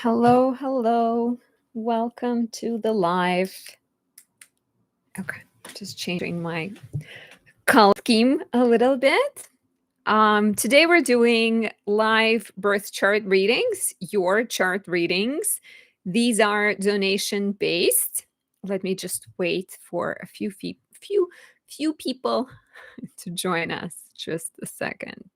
Hello, hello. Welcome to the live. Okay, just changing my color scheme a little bit. Today we're doing live birth chart readings, your chart readings. These are donation based. Let me just wait for a few people to join us. Just a second.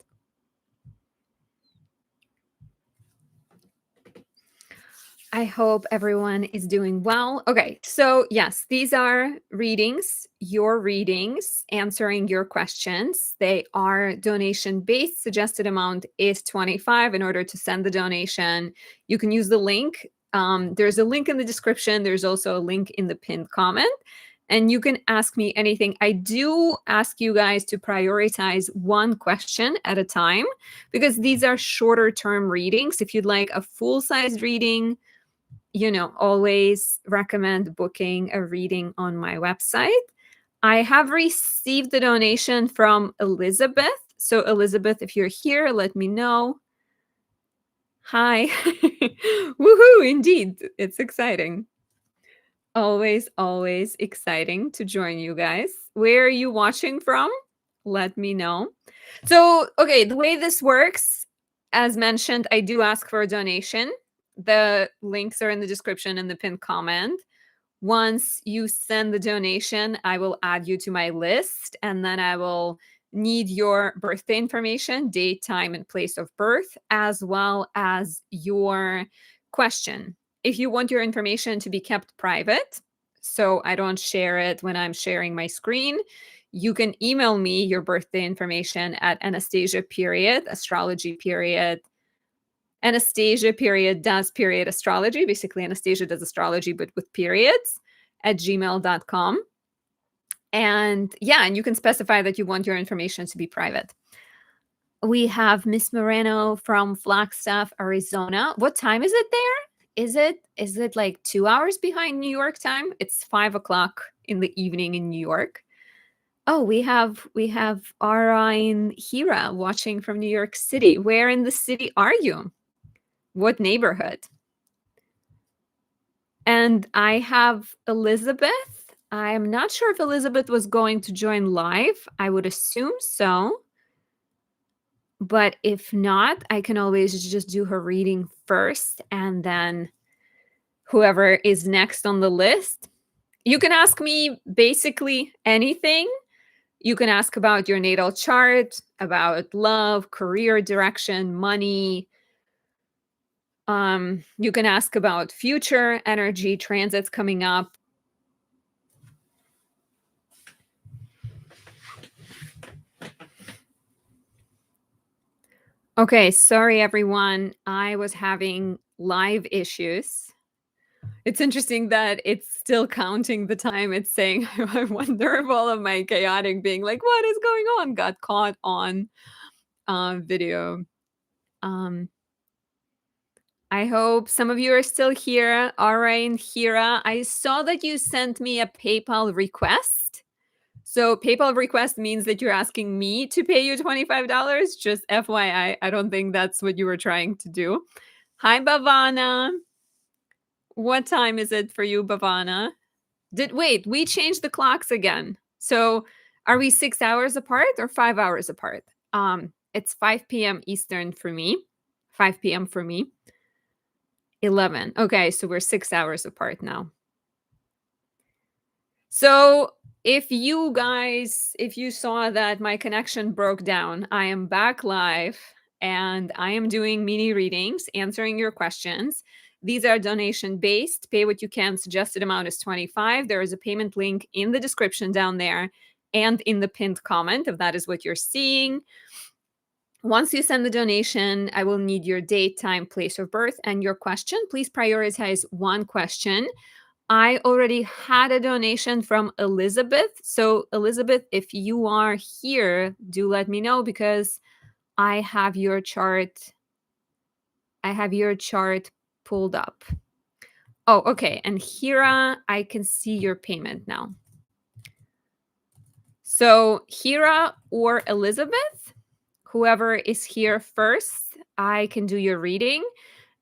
I hope everyone is doing well. Okay, so yes, these are readings, your readings, answering your questions. They are donation based. Suggested amount is 25. In order to send the donation, you can use the link. There's a link in the description. There's also a link in the pinned comment. And you can ask me anything. I do ask you guys to prioritize one question at a time because these are shorter term readings. If you'd like a full size reading, always recommend booking a reading on my website. I have received the donation from Elizabeth. So Elizabeth, if you're here, let me know. Hi. Woohoo, indeed. It's exciting. Always exciting to join you guys. Where are you watching from? Let me know. So, okay, the way this works, as mentioned, I do ask for a donation. The links are in the description and the pinned comment. Once you send the donation, I will add you to my list, and then I will need your birthday information, date, time, and place of birth, as well as your question. If you want your information to be kept private, so I don't share it when I'm sharing my screen, you can email me your birthday information at Anastasia astrology Anastasia does astrology. Basically, Anastasia does astrology, but with periods at gmail.com. And yeah, and you can specify that you want your information to be private. We have Miss Moreno from Flagstaff, Arizona. What time is it there? Is it like 2 hours behind New York time? It's 5:00 in the evening in New York. Oh, we have Arain Hira watching from New York City. Where in the city are you? What neighborhood? And I have Elizabeth. I'm not sure if Elizabeth was going to join live. I would assume so. But if not, I can always just do her reading first, and then whoever is next on the list. You can ask me basically anything. You can ask about your natal chart, about love, career direction, money. You can ask about future energy, transits coming up. Okay, sorry everyone. I was having live issues. It's interesting that it's still counting the time. It's saying, I wonder if all of my chaotic being like, what is going on? Got caught on video. I hope some of you are still here. Arain Hira, I saw that you sent me a PayPal request. So PayPal request means that you're asking me to pay you $25. Just FYI, I don't think that's what you were trying to do. Hi, Bhavana. What time is it for you, Bhavana? Wait, we changed the clocks again. So are we 6 hours apart or 5 hours apart? It's 5 p.m. Eastern for me. 5 p.m. for me. 11. Okay, so we're 6 hours apart now. So if you saw that my connection broke down, I am back live and I am doing mini readings, answering your questions. These are donation based. Pay what you can. Suggested amount is 25. There is a payment link in the description down there and in the pinned comment if that is what you're seeing. Once you send the donation, I will need your date, time, place of birth, and your question. Please prioritize one question. I already had a donation from Elizabeth. So Elizabeth, if you are here, do let me know because I have your chart. I have your chart pulled up. Oh, okay. And Hira, I can see your payment now. So Hira or Elizabeth, whoever is here first, I can do your reading.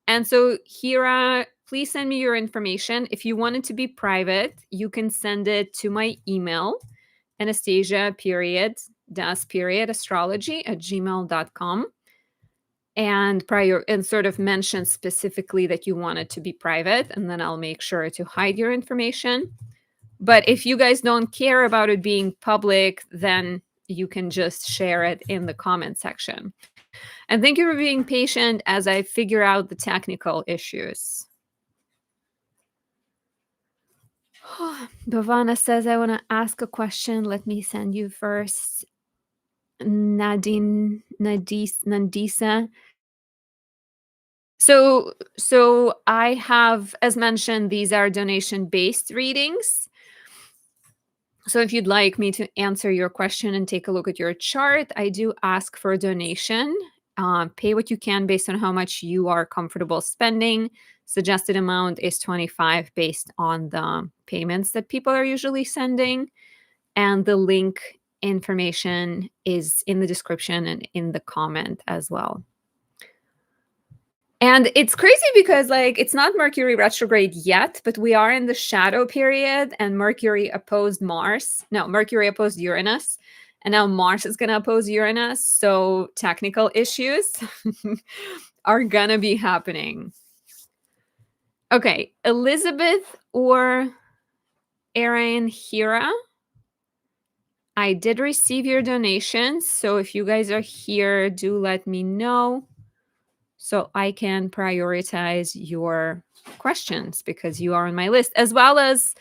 And so, Hira, please send me your information. If you want it to be private, you can send it to my email, Anastasia period, das period, astrology at gmail.com. And sort of mention specifically that you want it to be private, and then I'll make sure to hide your information. But if you guys don't care about it being public, then you can just share it in the comment section. And thank you for being patient as I figure out the technical issues. Bhavana says, I want to ask a question. Let me send you first. Nandisa. So I have, as mentioned, these are donation-based readings. So if you'd like me to answer your question and take a look at your chart, I do ask for a donation. Pay what you can based on how much you are comfortable spending. Suggested amount is $25 based on the payments that people are usually sending. And the link information is in the description and in the comment as well. And it's crazy because, like, it's not Mercury retrograde yet, but we are in the shadow period, and Mercury opposed Mars. No, Mercury opposed Uranus, and now Mars is going to oppose Uranus. So technical issues are going to be happening. Okay, Elizabeth or Erin Hira, I did receive your donations. So if you guys are here, do let me know, so I can prioritize your questions because you are on my list. As well as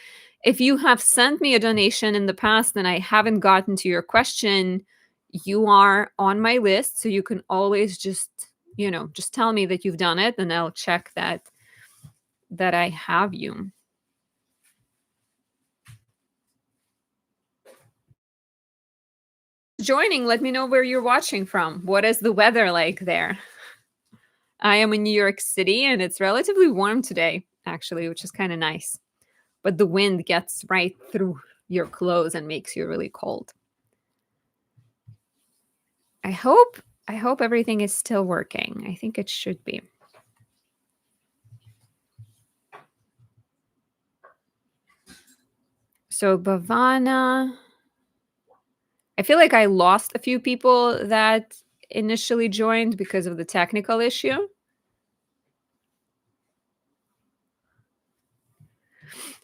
if you have sent me a donation in the past and I haven't gotten to your question, you are on my list. So you can always just tell me that you've done it, and I'll check that I have you. Joining, let me know where you're watching from. What is the weather like there? I am in New York City, and it's relatively warm today, actually, which is kind of nice. But the wind gets right through your clothes and makes you really cold. I hope everything is still working. I think it should be. So Bhavana, I feel like I lost a few people that initially joined because of the technical issue.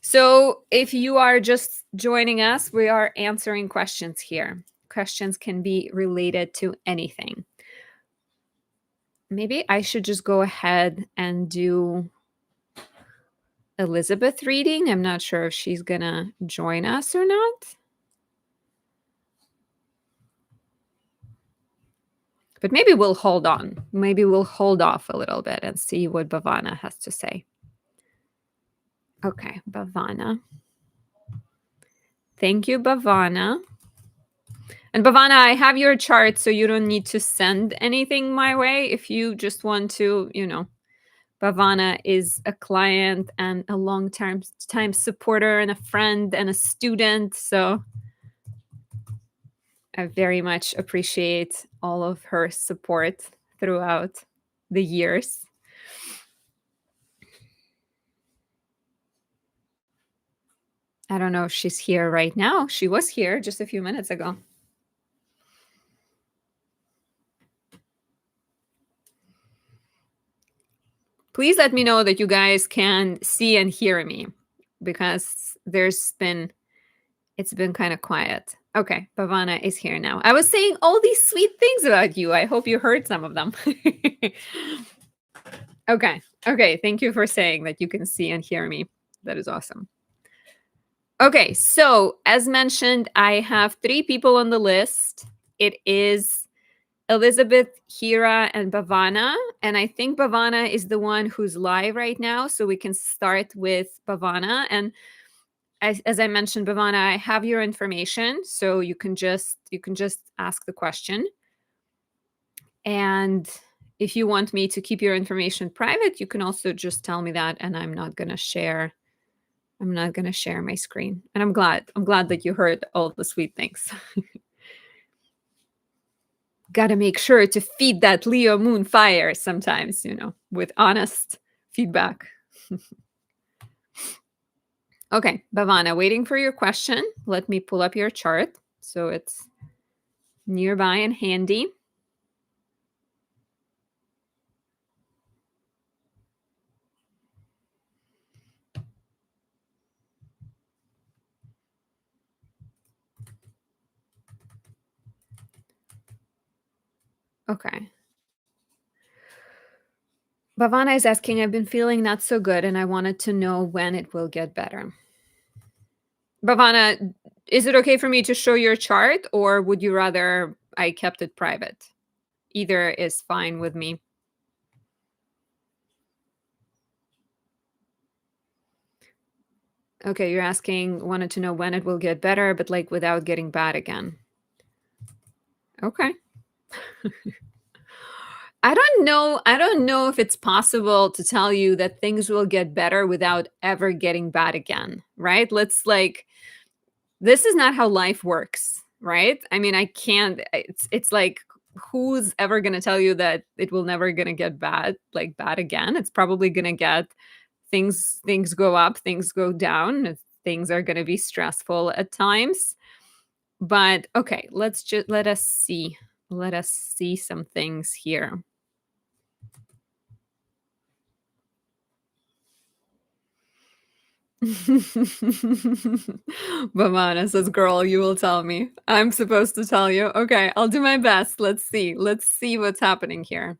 So if you are just joining us, we are answering questions here. Questions can be related to anything. Maybe I should just go ahead and do Elizabeth reading. I'm not sure if she's gonna join us or not. But maybe we'll hold on. Maybe we'll hold off a little bit and see what Bhavana has to say. Okay, Bhavana. Thank you, Bhavana. And Bhavana, I have your chart, so you don't need to send anything my way. If you just want to, Bhavana is a client and a long-term supporter and a friend and a student. So I very much appreciate all of her support throughout the years. I don't know if she's here right now. She was here just a few minutes ago. Please let me know that you guys can see and hear me, because it's been kind of quiet. Okay, Bhavana is here now. I was saying all these sweet things about you. I hope you heard some of them. Okay. Thank you for saying that you can see and hear me. That is awesome. Okay, so as mentioned, I have 3 people on the list. It is Elizabeth, Hira, and Bhavana. And I think Bhavana is the one who's live right now. So we can start with Bhavana. And as I mentioned, Bhavana, I have your information. So you can just ask the question. And if you want me to keep your information private, you can also just tell me that, and I'm not going to share my screen. And I'm glad that you heard all the sweet things. Gotta make sure to feed that Leo moon fire sometimes, with honest feedback. Okay, Bhavana, waiting for your question. Let me pull up your chart so it's nearby and handy. Okay. Bhavana is asking, I've been feeling not so good and I wanted to know when it will get better. Bhavana, is it okay for me to show your chart or would you rather I kept it private? Either is fine with me. Okay, you're asking, wanted to know when it will get better, but like without getting bad again. Okay. I don't know if it's possible to tell you that things will get better without ever getting bad again, right? This is not how life works, right? I mean, I can't it's like who's ever going to tell you that it will never going to get bad, like bad again? It's probably going to get things go up, things go down, things are going to be stressful at times. But okay, let us see. Let us see some things here. Bhavana says, girl, you will tell me. I'm supposed to tell you. Okay, I'll do my best. Let's see. Let's see what's happening here.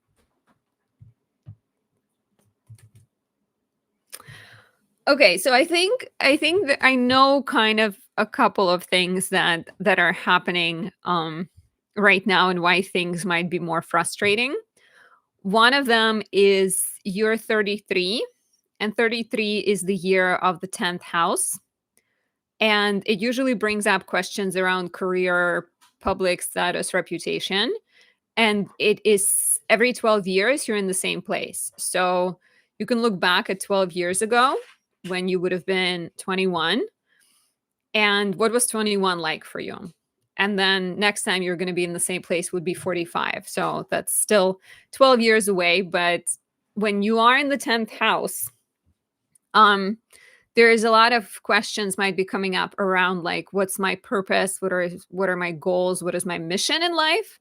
Okay, so I think that I know kind of a couple of things that are happening right now and why things might be more frustrating. One of them is you're 33, and 33 is the year of the 10th house. And it usually brings up questions around career, public status, reputation. And it is every 12 years, you're in the same place. So you can look back at 12 years ago when you would have been 21. And what was 21 like for you? And then next time you're going to be in the same place would be 45. So that's still 12 years away. But when you are in the 10th house, um, there is a lot of questions might be coming up around like what's my purpose, what are my goals, what is my mission in life.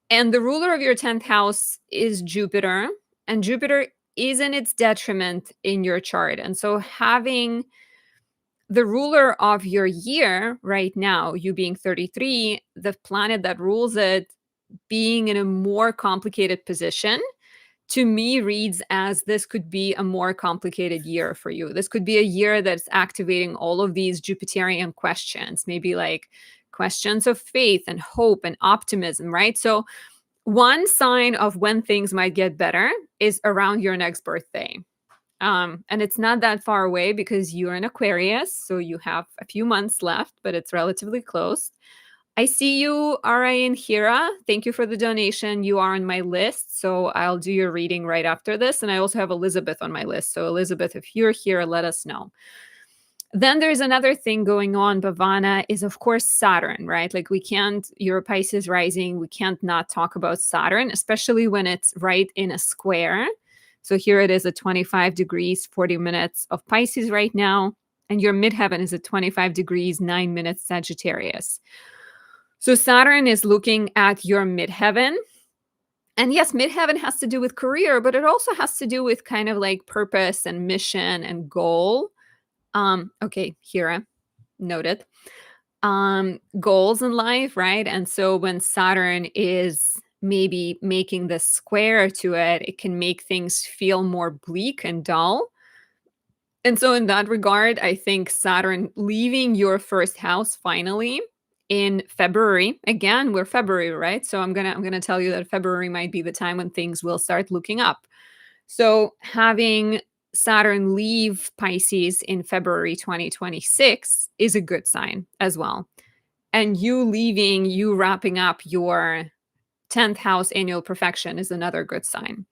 And the ruler of your 10th house is Jupiter, and Jupiter is in its detriment in your chart. And so having the ruler of your year right now, you being 33, the planet that rules it being in a more complicated position, to me reads as this could be a more complicated year for you. This could be a year that's activating all of these Jupiterian questions, maybe like questions of faith and hope and optimism, right? So one sign of when things might get better is around your next birthday. And it's not that far away because you're in Aquarius, so you have a few months left, but it's relatively close. I see you, Ara and Hira. Thank you for the donation. You are on my list, so I'll do your reading right after this. And I also have Elizabeth on my list. So, Elizabeth, if you're here, let us know. Then there's another thing going on, Bhavana, is of course Saturn, right? Like we can't, you're a Pisces rising, we can't not talk about Saturn, especially when it's right in a square. So here it is at 25 degrees, 40 minutes of Pisces right now. And your midheaven is at 25 degrees, 9 minutes Sagittarius. So Saturn is looking at your midheaven. And yes, midheaven has to do with career, but it also has to do with kind of like purpose and mission and goal. Okay, Hira, noted. Goals in life, right? And so when Saturn is maybe making the square to it, it can make things feel more bleak and dull. And so in that regard, I think Saturn leaving your first house finally in February. Again, we're February, right? So I'm gonna tell you that February might be the time when things will start looking up. So having Saturn leave Pisces in February 2026 is a good sign as well. And you wrapping up your 10th house annual perfection is another good sign.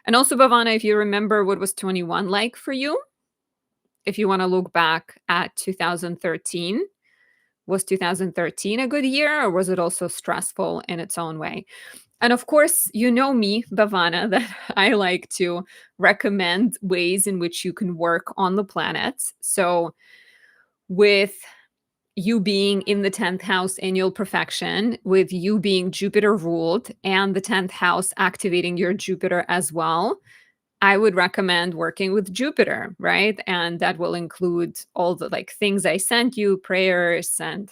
And also, Bhavana, if you remember what was 21 like for you, if you want to look back at 2013, was 2013 a good year or was it also stressful in its own way? And of course, you know me, Bhavana, that I like to recommend ways in which you can work on the planets. So, with you being in the 10th house annual perfection, with you being Jupiter ruled and the 10th house activating your Jupiter as well, I would recommend working with Jupiter, right? And that will include all the like things I sent you, prayers and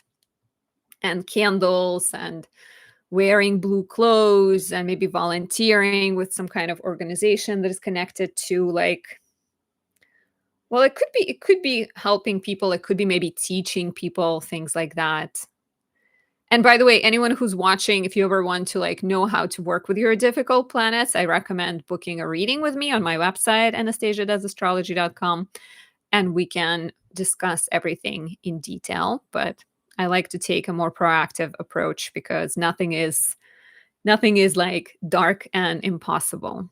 candles and wearing blue clothes and maybe volunteering with some kind of organization that is connected to like well it could be helping people, it could be maybe teaching people things like that. And by the way, anyone who's watching, if you ever want to like know how to work with your difficult planets, I recommend booking a reading with me on my website anastasiadoesastrology.com, and we can discuss everything in detail. But I like to take a more proactive approach because nothing is like dark and impossible.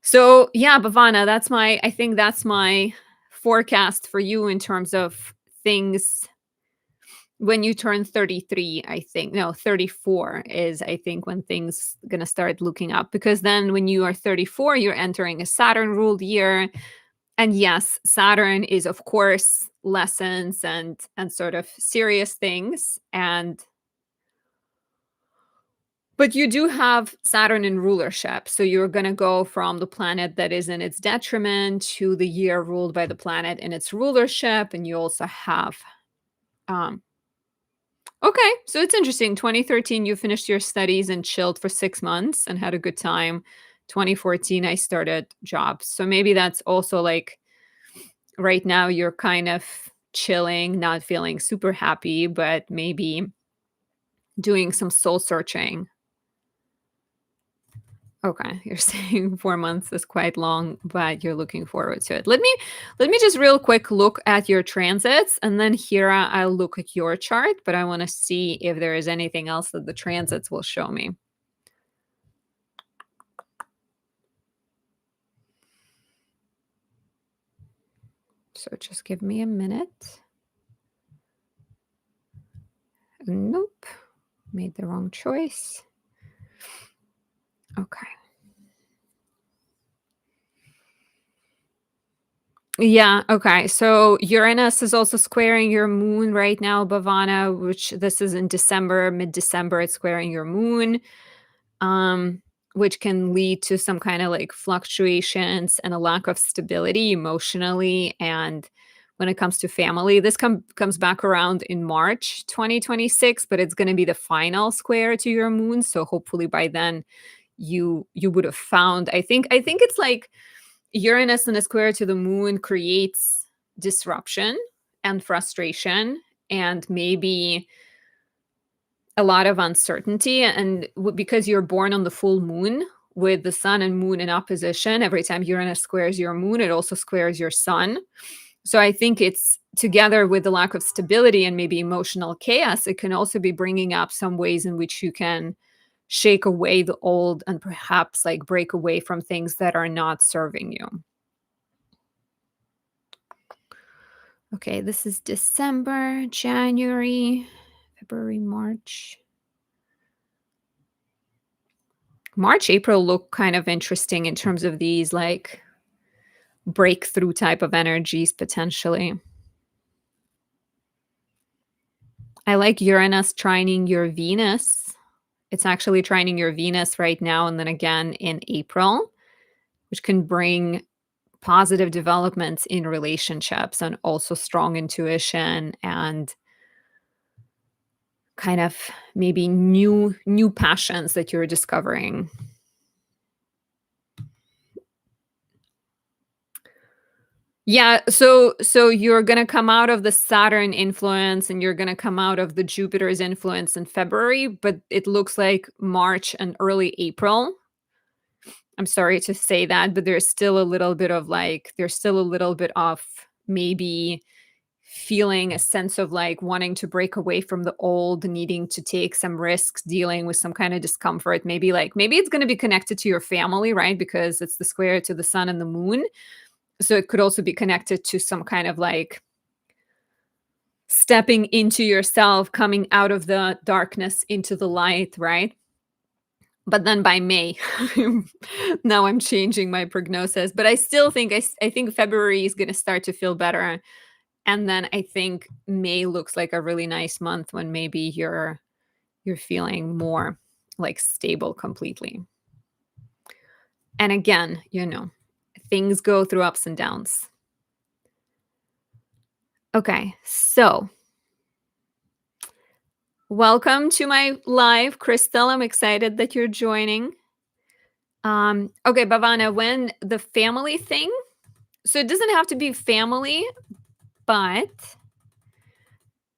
So yeah, Bhavana, I think that's my forecast for you in terms of things when you turn 33. I think no, 34 is I think when things gonna start looking up, because then when you are 34, you're entering a Saturn ruled year. And yes, Saturn is of course lessons and sort of serious things, and but you do have Saturn in rulership. So you're going to go from the planet that is in its detriment to the year ruled by the planet in its rulership. And you also have, um, okay, so it's interesting. 2013, you finished your studies and chilled for 6 months and had a good time. 2014, I started jobs. So maybe that's also like right now you're kind of chilling, not feeling super happy, but maybe doing some soul searching. Okay, you're saying 4 months is quite long, but you're looking forward to it. Let me just real quick look at your transits, and then here I'll look at your chart, but I wanna see if there is anything else that the transits will show me. So just give me a minute. Nope, made the wrong choice. Okay. Yeah, okay. So Uranus is also squaring your moon right now, Bhavana, which this is in December, mid-December, it's squaring your moon, um, which can lead to some kind of like fluctuations and a lack of stability emotionally. And when it comes to family, this comes back around in March 2026, but it's going to be the final square to your moon. So hopefully by then you would have found, I think it's like Uranus in a square to the moon creates disruption and frustration and maybe a lot of uncertainty. And because you're born on the full moon with the sun and moon in opposition, every time Uranus squares your moon, it also squares your sun. So I think it's together with the lack of stability and maybe emotional chaos, it can also be bringing up some ways in which you can shake away the old and perhaps like break away from things that are not serving you. Okay, this is December, January, February, March. March, April look kind of interesting in terms of these like breakthrough type of energies potentially. I like Uranus trining your Venus. It's actually trining your Venus right now and then again in April, which can bring positive developments in relationships and also strong intuition and kind of maybe new passions that you're discovering. Yeah, so you're gonna come out of the Saturn influence and you're gonna come out of the Jupiter's influence in February, but it looks like March and early April. I'm sorry to say that, but there's still a little bit of maybe feeling a sense of like wanting to break away from the old, needing to take some risks, dealing with some kind of discomfort. Maybe it's gonna be connected to your family, right? Because it's the square to the sun and the moon. So it could also be connected to some kind of like stepping into yourself, coming out of the darkness into the light, right? But then by May, now I'm changing my prognosis. But I still think I think February is going to start to feel better, and then I think May looks like a really nice month when maybe you're feeling more like stable completely. And again, things go through ups and downs. Okay, so welcome to my live, Crystal. I'm excited that you're joining. Okay, Bhavana, when the family thing, so it doesn't have to be family, but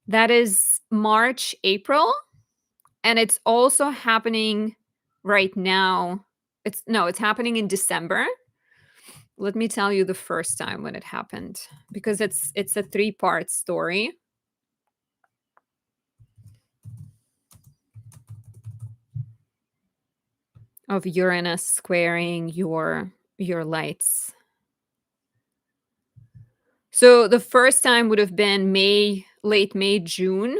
that is March, April, and it's also happening right now. It's happening in December. Let me tell you the first time when it happened, because it's a three-part story. Of Uranus squaring your lights. So the first time would have been late May, June,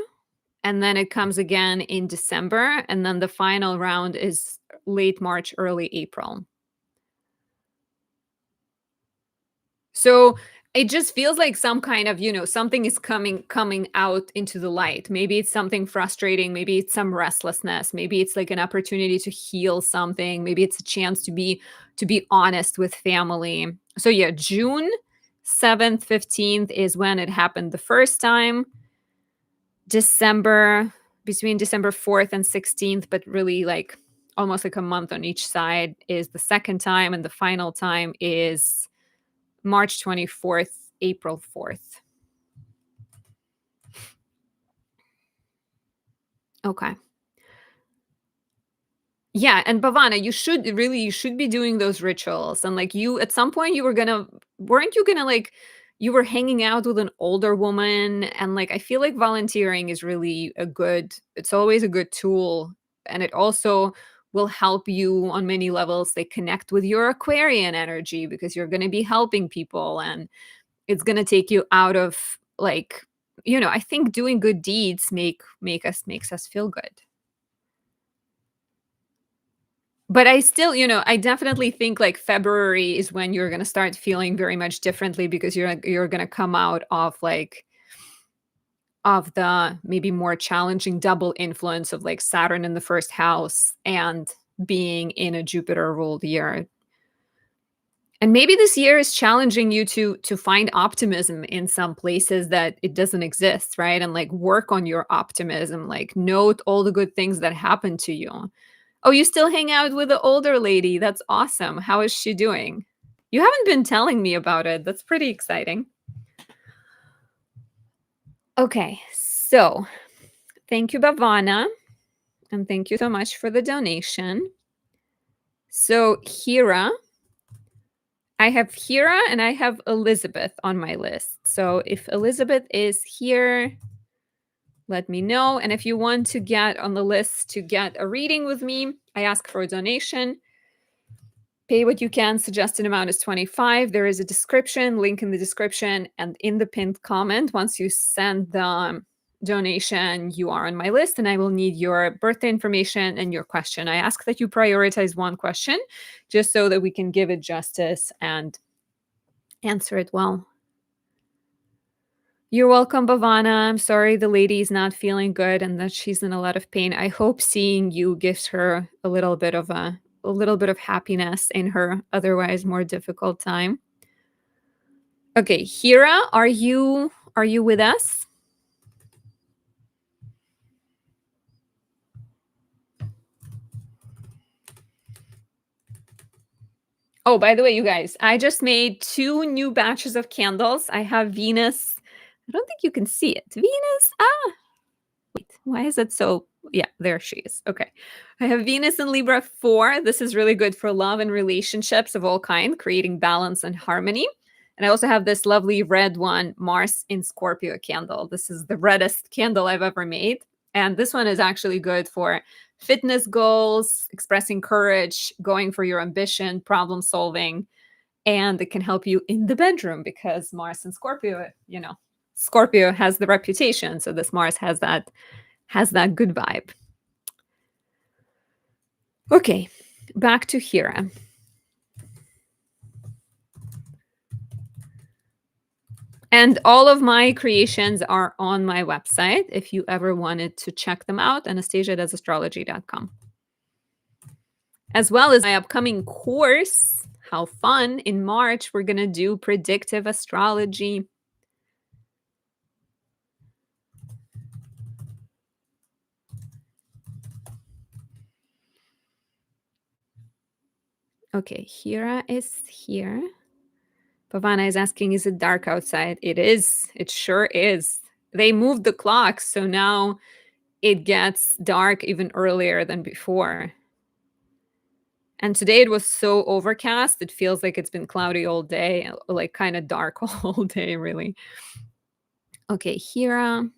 and then it comes again in December, and then the final round is late March, early April. So it just feels like some kind of, something is coming out into the light. Maybe it's something frustrating, maybe it's some restlessness, maybe it's like an opportunity to heal something, maybe it's a chance to be honest with family. So yeah, June 7th, 15th is when it happened the first time. December, between December 4th and 16th, but really like almost like a month on each side, is the second time, and the final time is March 24th, April 4th. Okay. Yeah, and Bhavana, you should be doing those rituals. And like you at some point weren't you gonna like you were hanging out with an older woman, and like I feel like volunteering is really it's always a good tool, and it also will help you on many levels. They connect with your Aquarian energy because you're gonna be helping people, and it's gonna take you out of like, I think doing good deeds makes us feel good. But I still, I definitely think like February is when you're gonna start feeling very much differently, because you're gonna come out of the maybe more challenging double influence of like Saturn in the first house and being in a Jupiter ruled year. And maybe this year is challenging you to find optimism in some places that it doesn't exist, right? And like work on your optimism, like note all the good things that happened to you. Oh, you still hang out with the older lady. That's awesome. How is she doing? You haven't been telling me about it. That's pretty exciting. Okay, so thank you, Bhavana. And thank you so much for the donation. So, I have Hira and I have Elizabeth on my list. So, if Elizabeth is here, let me know. And if you want to get on the list to get a reading with me, I ask for a donation. Pay what you can. Suggested amount is 25. There is a description, link in the description, and in the pinned comment. Once you send the donation, you are on my list, and I will need your birthday information and your question. I ask that you prioritize one question just so that we can give it justice and answer it well. You're welcome, Bhavana. I'm sorry the lady is not feeling good and that she's in a lot of pain. I hope seeing you gives her a little bit of happiness in her otherwise more difficult time. Okay, Hira, are you with us? Oh, by the way, you guys, I just made 2 new batches of candles. I have Venus. I don't think you can see it. Venus. Wait, why is it so? Yeah, there she is. Okay. I have Venus in Libra 4. This is really good for love and relationships of all kind, creating balance and harmony. And I also have this lovely red one, Mars in Scorpio candle. This is the reddest candle I've ever made. And this one is actually good for fitness goals, expressing courage, going for your ambition, problem solving. And it can help you in the bedroom because Mars in Scorpio, Scorpio has the reputation. So this Mars has that good vibe. Okay, back to Hira. And all of my creations are on my website if you ever wanted to check them out, anastasiadoesastrology.com. As well as my upcoming course. How fun. In March, we're going to do predictive astrology. Okay, Hira is here. Pavana is asking, is it dark outside? It is. It sure is. They moved the clock, so now it gets dark even earlier than before. And today it was so overcast, it feels like it's been cloudy all day, like kind of dark all day, really. Okay, Hira.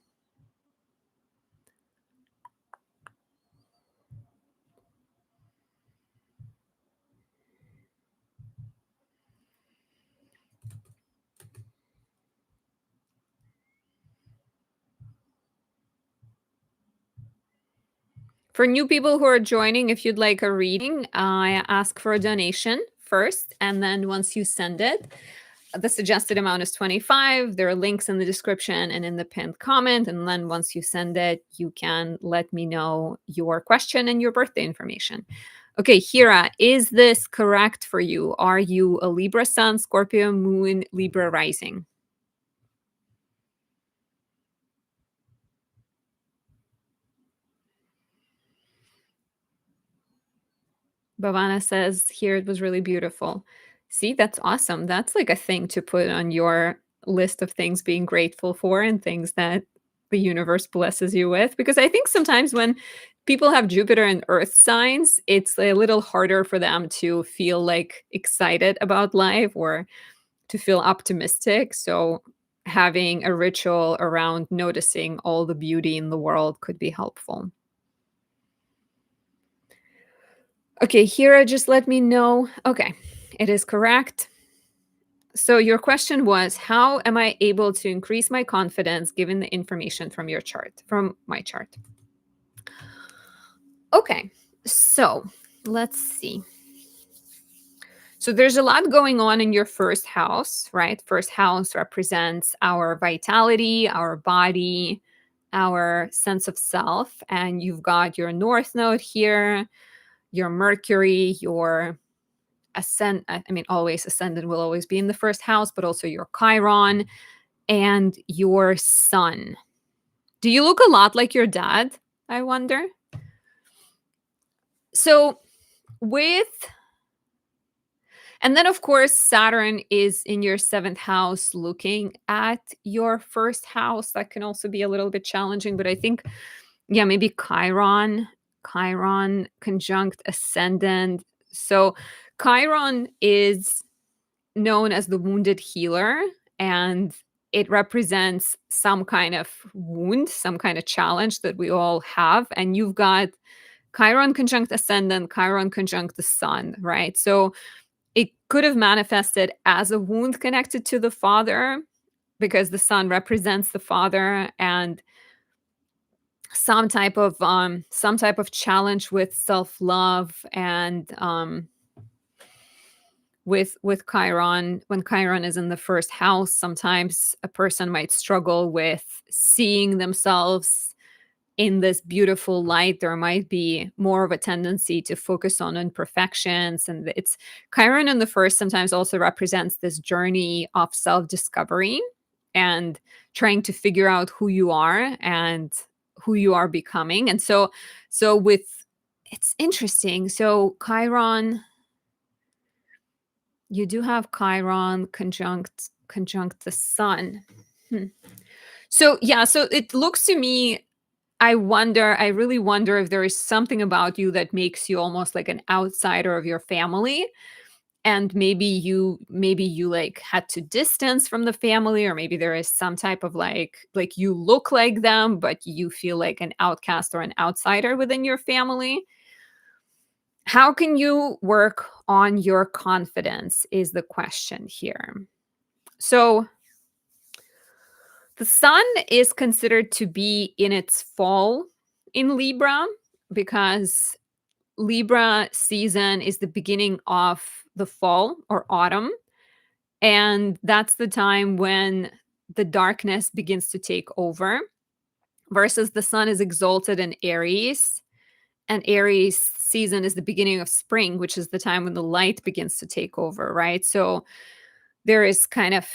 For new people who are joining, if you'd like a reading, I ask for a donation first. And then once you send it, the suggested amount is 25. There are links in the description and in the pinned comment. And then once you send it, you can let me know your question and your birthday information. Okay, Hira, is this correct for you? Are you a Libra sun, Scorpio moon, Libra rising? Bhavana says, here it was really beautiful. See, that's awesome. That's like a thing to put on your list of things being grateful for and things that the universe blesses you with. Because I think sometimes when people have Jupiter and Earth signs, it's a little harder for them to feel like excited about life or to feel optimistic. So having a ritual around noticing all the beauty in the world could be helpful. Okay, Hira, just let me know. Okay, it is correct. So your question was, how am I able to increase my confidence given the information from your chart, from my chart? Okay, so let's see. So there's a lot going on in your first house, right? First house represents our vitality, our body, our sense of self. And you've got your North Node here, your Mercury, your I mean, always ascendant will always be in the first house, but also your Chiron and your Sun. Do you look a lot like your dad? I wonder. So, with, and then of course, Saturn is in your seventh house looking at your first house. That can also be a little bit challenging, but I think, yeah, maybe Chiron conjunct ascendant. So, Chiron is known as the wounded healer, and it represents some kind of wound, some kind of challenge that we all have. And you've got Chiron conjunct ascendant, Chiron conjunct the sun, right? So it could have manifested as a wound connected to the father because the sun represents the father, and some type of challenge with self-love and with Chiron. When Chiron is in the first house, sometimes a person might struggle with seeing themselves in this beautiful light. There might be more of a tendency to focus on imperfections, and it's Chiron in the first sometimes also represents this journey of self-discovery and trying to figure out who you are and who you are becoming. And so with it's interesting. So Chiron, you do have Chiron conjunct the sun. Hmm. So yeah, so it looks to me, I really wonder if there is something about you that makes you almost like an outsider of your family. And maybe you like had to distance from the family, or maybe there is some type of like you look like them, but you feel like an outcast or an outsider within your family. How can you work on your confidence is the question here. So the sun is considered to be in its fall in Libra because Libra season is the beginning of the fall or autumn, and that's the time when the darkness begins to take over, versus the sun is exalted in Aries, and Aries season is the beginning of spring, which is the time when the light begins to take over, right? So there is kind of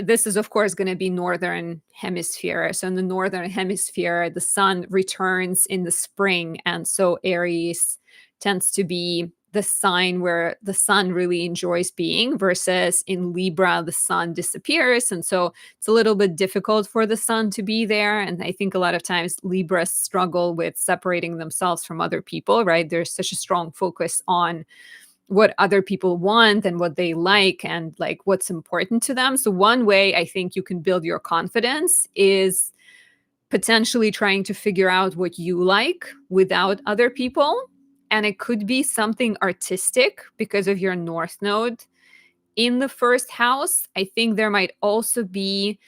this is of course going to be northern hemisphere. So in the northern hemisphere, the sun returns in the spring, and so Aries tends to be the sign where the sun really enjoys being, versus in Libra the sun disappears, and so it's a little bit difficult for the sun to be there. And I think a lot of times Libras struggle with separating themselves from other people, right? There's such a strong focus on what other people want and what they like and like what's important to them. So one way I think you can build your confidence is potentially trying to figure out what you like without other people. And it could be something artistic because of your North Node in the first house. I think there might also be,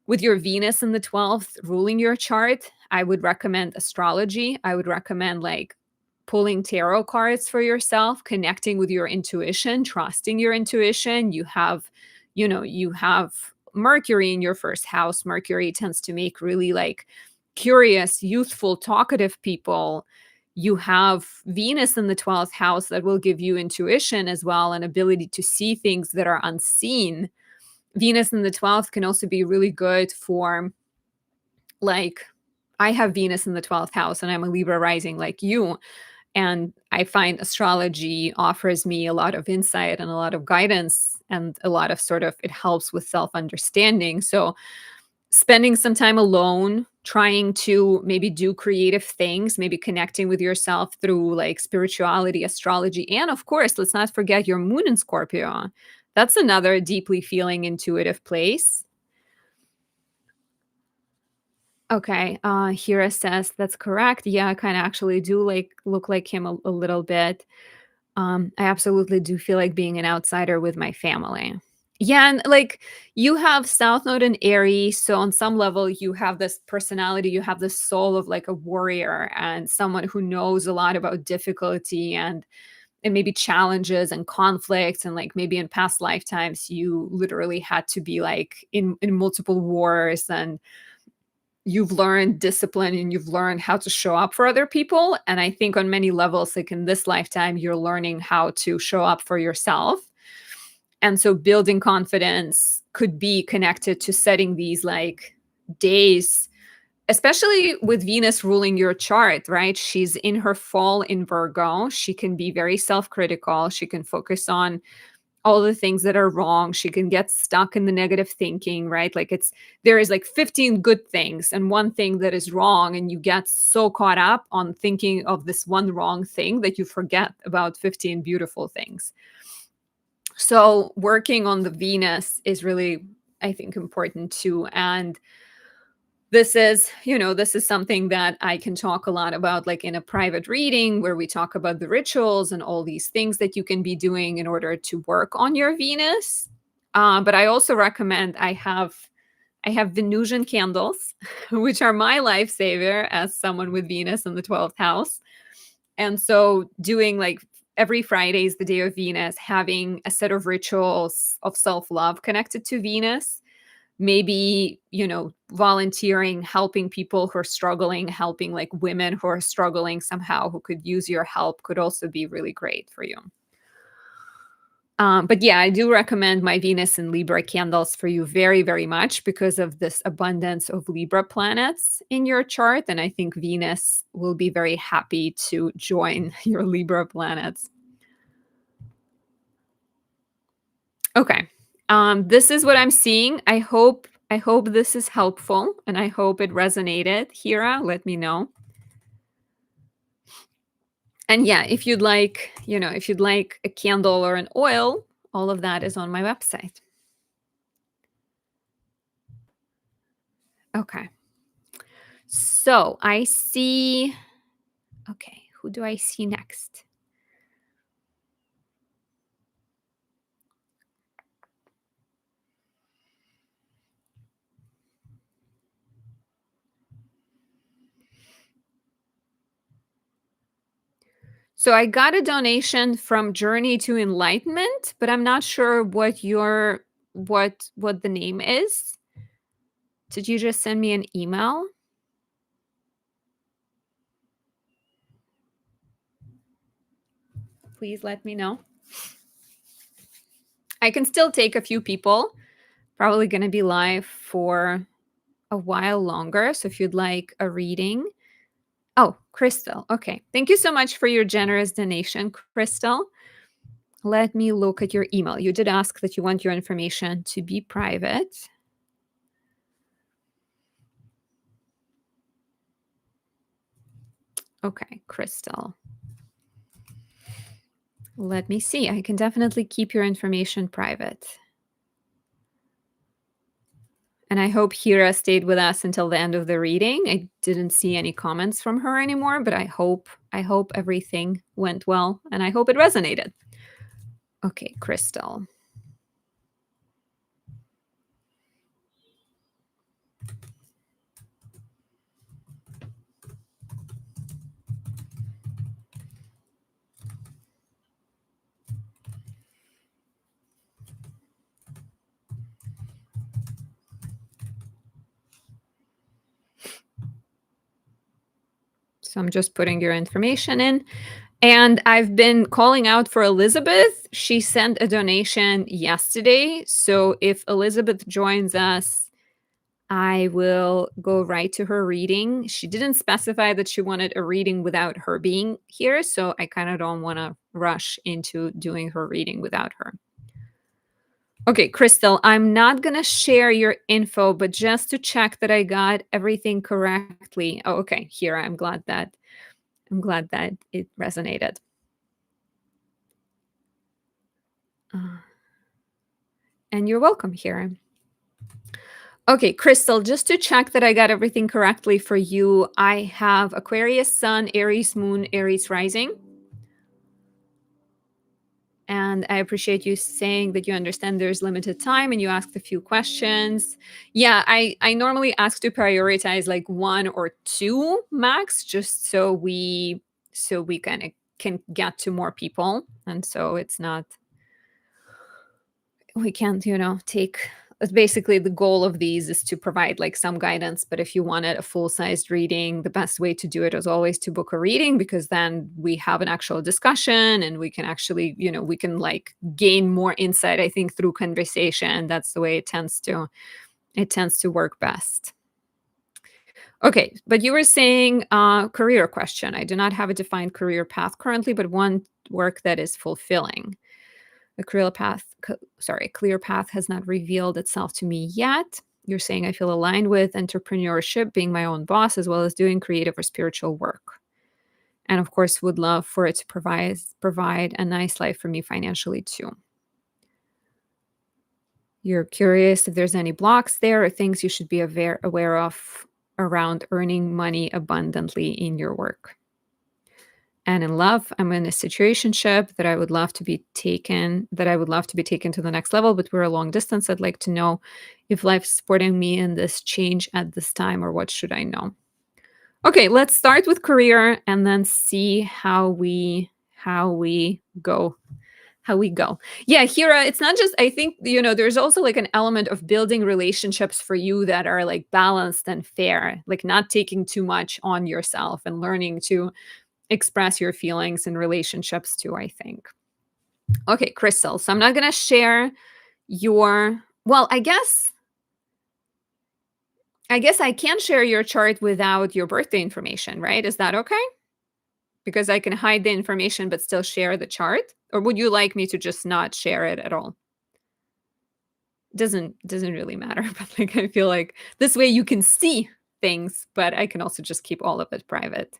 with your Venus in the 12th ruling your chart, I would recommend astrology. I would recommend like pulling tarot cards for yourself, connecting with your intuition, trusting your intuition. You have Mercury in your first house. Mercury tends to make really like curious, youthful, talkative people. You have Venus in the 12th house that will give you intuition as well, and ability to see things that are unseen. Venus in the 12th can also be really good for, like, I have Venus in the 12th house and I'm a Libra rising like you. And I find astrology offers me a lot of insight and a lot of guidance and a lot of sort of, it helps with self understanding. So spending some time alone, trying to maybe do creative things, maybe connecting with yourself through like spirituality, astrology, and of course, let's not forget your moon in Scorpio. That's another deeply feeling intuitive place. Okay, Hira says that's correct. Yeah, I kind of actually do like look like him a little bit. I absolutely do feel like being an outsider with my family. Yeah, and like you have South Node and Aries, so on some level you have this personality, you have this soul of like a warrior and someone who knows a lot about difficulty and maybe challenges and conflicts, and like maybe in past lifetimes you literally had to be like in multiple wars, and you've learned discipline and you've learned how to show up for other people. And I think on many levels, like in this lifetime, you're learning how to show up for yourself. And so building confidence could be connected to setting these like days, especially with Venus ruling your chart, right? She's in her fall in Virgo. She can be very self critical. She can focus on all the things that are wrong. She can get stuck in the negative thinking, right? Like there is like 15 good things and one thing that is wrong. And you get so caught up on thinking of this one wrong thing that you forget about 15 beautiful things. So working on the Venus is really, I think, important too. And this is something that I can talk a lot about, like in a private reading where we talk about the rituals and all these things that you can be doing in order to work on your Venus. But I also recommend I have Venusian candles, which are my lifesaver as someone with Venus in the 12th house. And so doing like every Friday is the day of Venus, having a set of rituals of self-love connected to Venus, maybe volunteering, helping people who are struggling, helping like women who are struggling somehow who could use your help could also be really great for you. But yeah, I do recommend my Venus and Libra candles for you very, very much because of this abundance of Libra planets in your chart, and I think Venus will be very happy to join your Libra planets. Okay. This is what I'm seeing. I hope this is helpful and I hope it resonated. Hira, let me know. And yeah, if you'd like a candle or an oil, all of that is on my website. Okay. So I see. Okay, who do I see next? So I got a donation from Journey to Enlightenment, but I'm not sure what the name is. Did you just send me an email? Please let me know. I can still take a few people. Probably going to be live for a while longer. So if you'd like a reading. Oh, Crystal. Okay. Thank you so much for your generous donation, Crystal. Let me look at your email. You did ask that you want your information to be private. Okay, Crystal. Let me see. I can definitely keep your information private. And I hope Hira stayed with us until the end of the reading. I didn't see any comments from her anymore, but I hope everything went well and I hope it resonated. Okay, Crystal. So I'm just putting your information in. And I've been calling out for Elizabeth. She sent a donation yesterday. So if Elizabeth joins us, I will go right to her reading. She didn't specify that she wanted a reading without her being here. So I kind of don't want to rush into doing her reading without her. Okay, Crystal, I'm not going to share your info, but just to check that I got everything correctly. Oh, okay. Here, I'm glad that it resonated. And you're welcome here. Okay, Crystal, just to check that I got everything correctly for you, I have Aquarius Sun, Aries Moon, Aries Rising. And I appreciate you saying that you understand there's limited time and you asked a few questions. Yeah, I normally ask to prioritize like one or two max, just so we kind of can get to more people. And so it's not, we can't, take, basically the goal of these is to provide like some guidance. But if you wanted a full-sized reading, the best way to do it is always to book a reading, because then we have an actual discussion and we can actually, we can like gain more insight, I think, through conversation. That's the way it tends to work best. Okay, but you were saying career question. I do not have a defined career path currently, but one work that is fulfilling. A clear path has not revealed itself to me yet. You're saying I feel aligned with entrepreneurship, being my own boss, as well as doing creative or spiritual work. And of course, would love for it to provide a nice life for me financially too. You're curious if there's any blocks there or things you should be aware of around earning money abundantly in your work. And in love, I'm in a situationship that I would love to be taken to the next level, but we're a long distance. I'd like to know if life's supporting me in this change at this time, or what should I know? Okay, let's start with career and then see how we go. Yeah, Hira, it's not just, I think, there's also like an element of building relationships for you that are like balanced and fair, like not taking too much on yourself and learning to express your feelings in relationships too, I think. Okay, Crystal. So I'm not going to share I guess I can share your chart without your birthday information, right? Is that okay? Because I can hide the information but still share the chart, or would you like me to just not share it at all? Doesn't really matter, but like I feel like this way you can see things, but I can also just keep all of it private,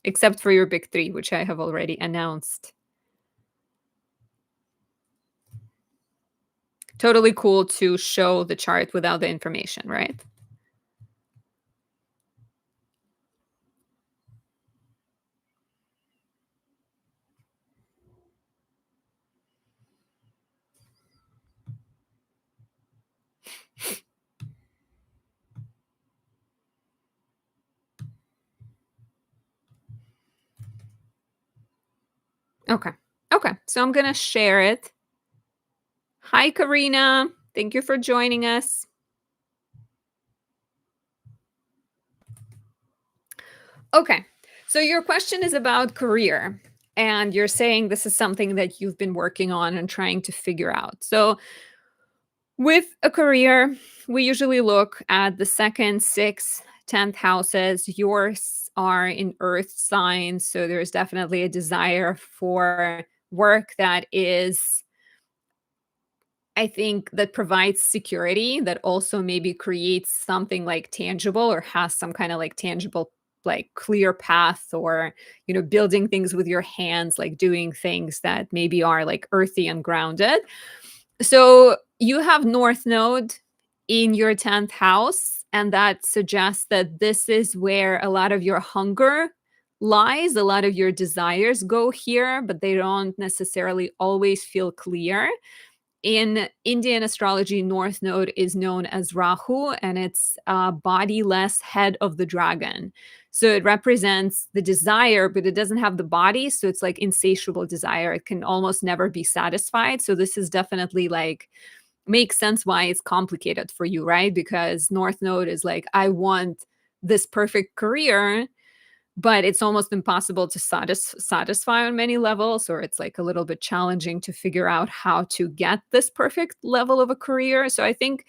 except for your big 3, which I have already announced. Totally cool to show the chart without the information, right? Okay. Okay. So I'm going to share it. Hi, Karina. Thank you for joining us. Okay. So your question is about career, and you're saying this is something that you've been working on and trying to figure out. So with a career, we usually look at the second, sixth, 10th houses. Yours are in earth signs. So there's definitely a desire for work that is, I think, that provides security, that also maybe creates something like tangible or has some kind of like tangible, like clear path, or, building things with your hands, like doing things that maybe are like earthy and grounded. So you have North Node in your 10th house, and that suggests that this is where a lot of your hunger lies, a lot of your desires go here, but they don't necessarily always feel clear. In Indian astrology, North Node is known as Rahu, and it's bodiless head of the dragon. So it represents the desire, but it doesn't have the body. So it's like insatiable desire. It can almost never be satisfied. So this is definitely like, makes sense why it's complicated for you, right? Because North Node is like, I want this perfect career, but it's almost impossible to satisfy on many levels, or it's like a little bit challenging to figure out how to get this perfect level of a career. So I think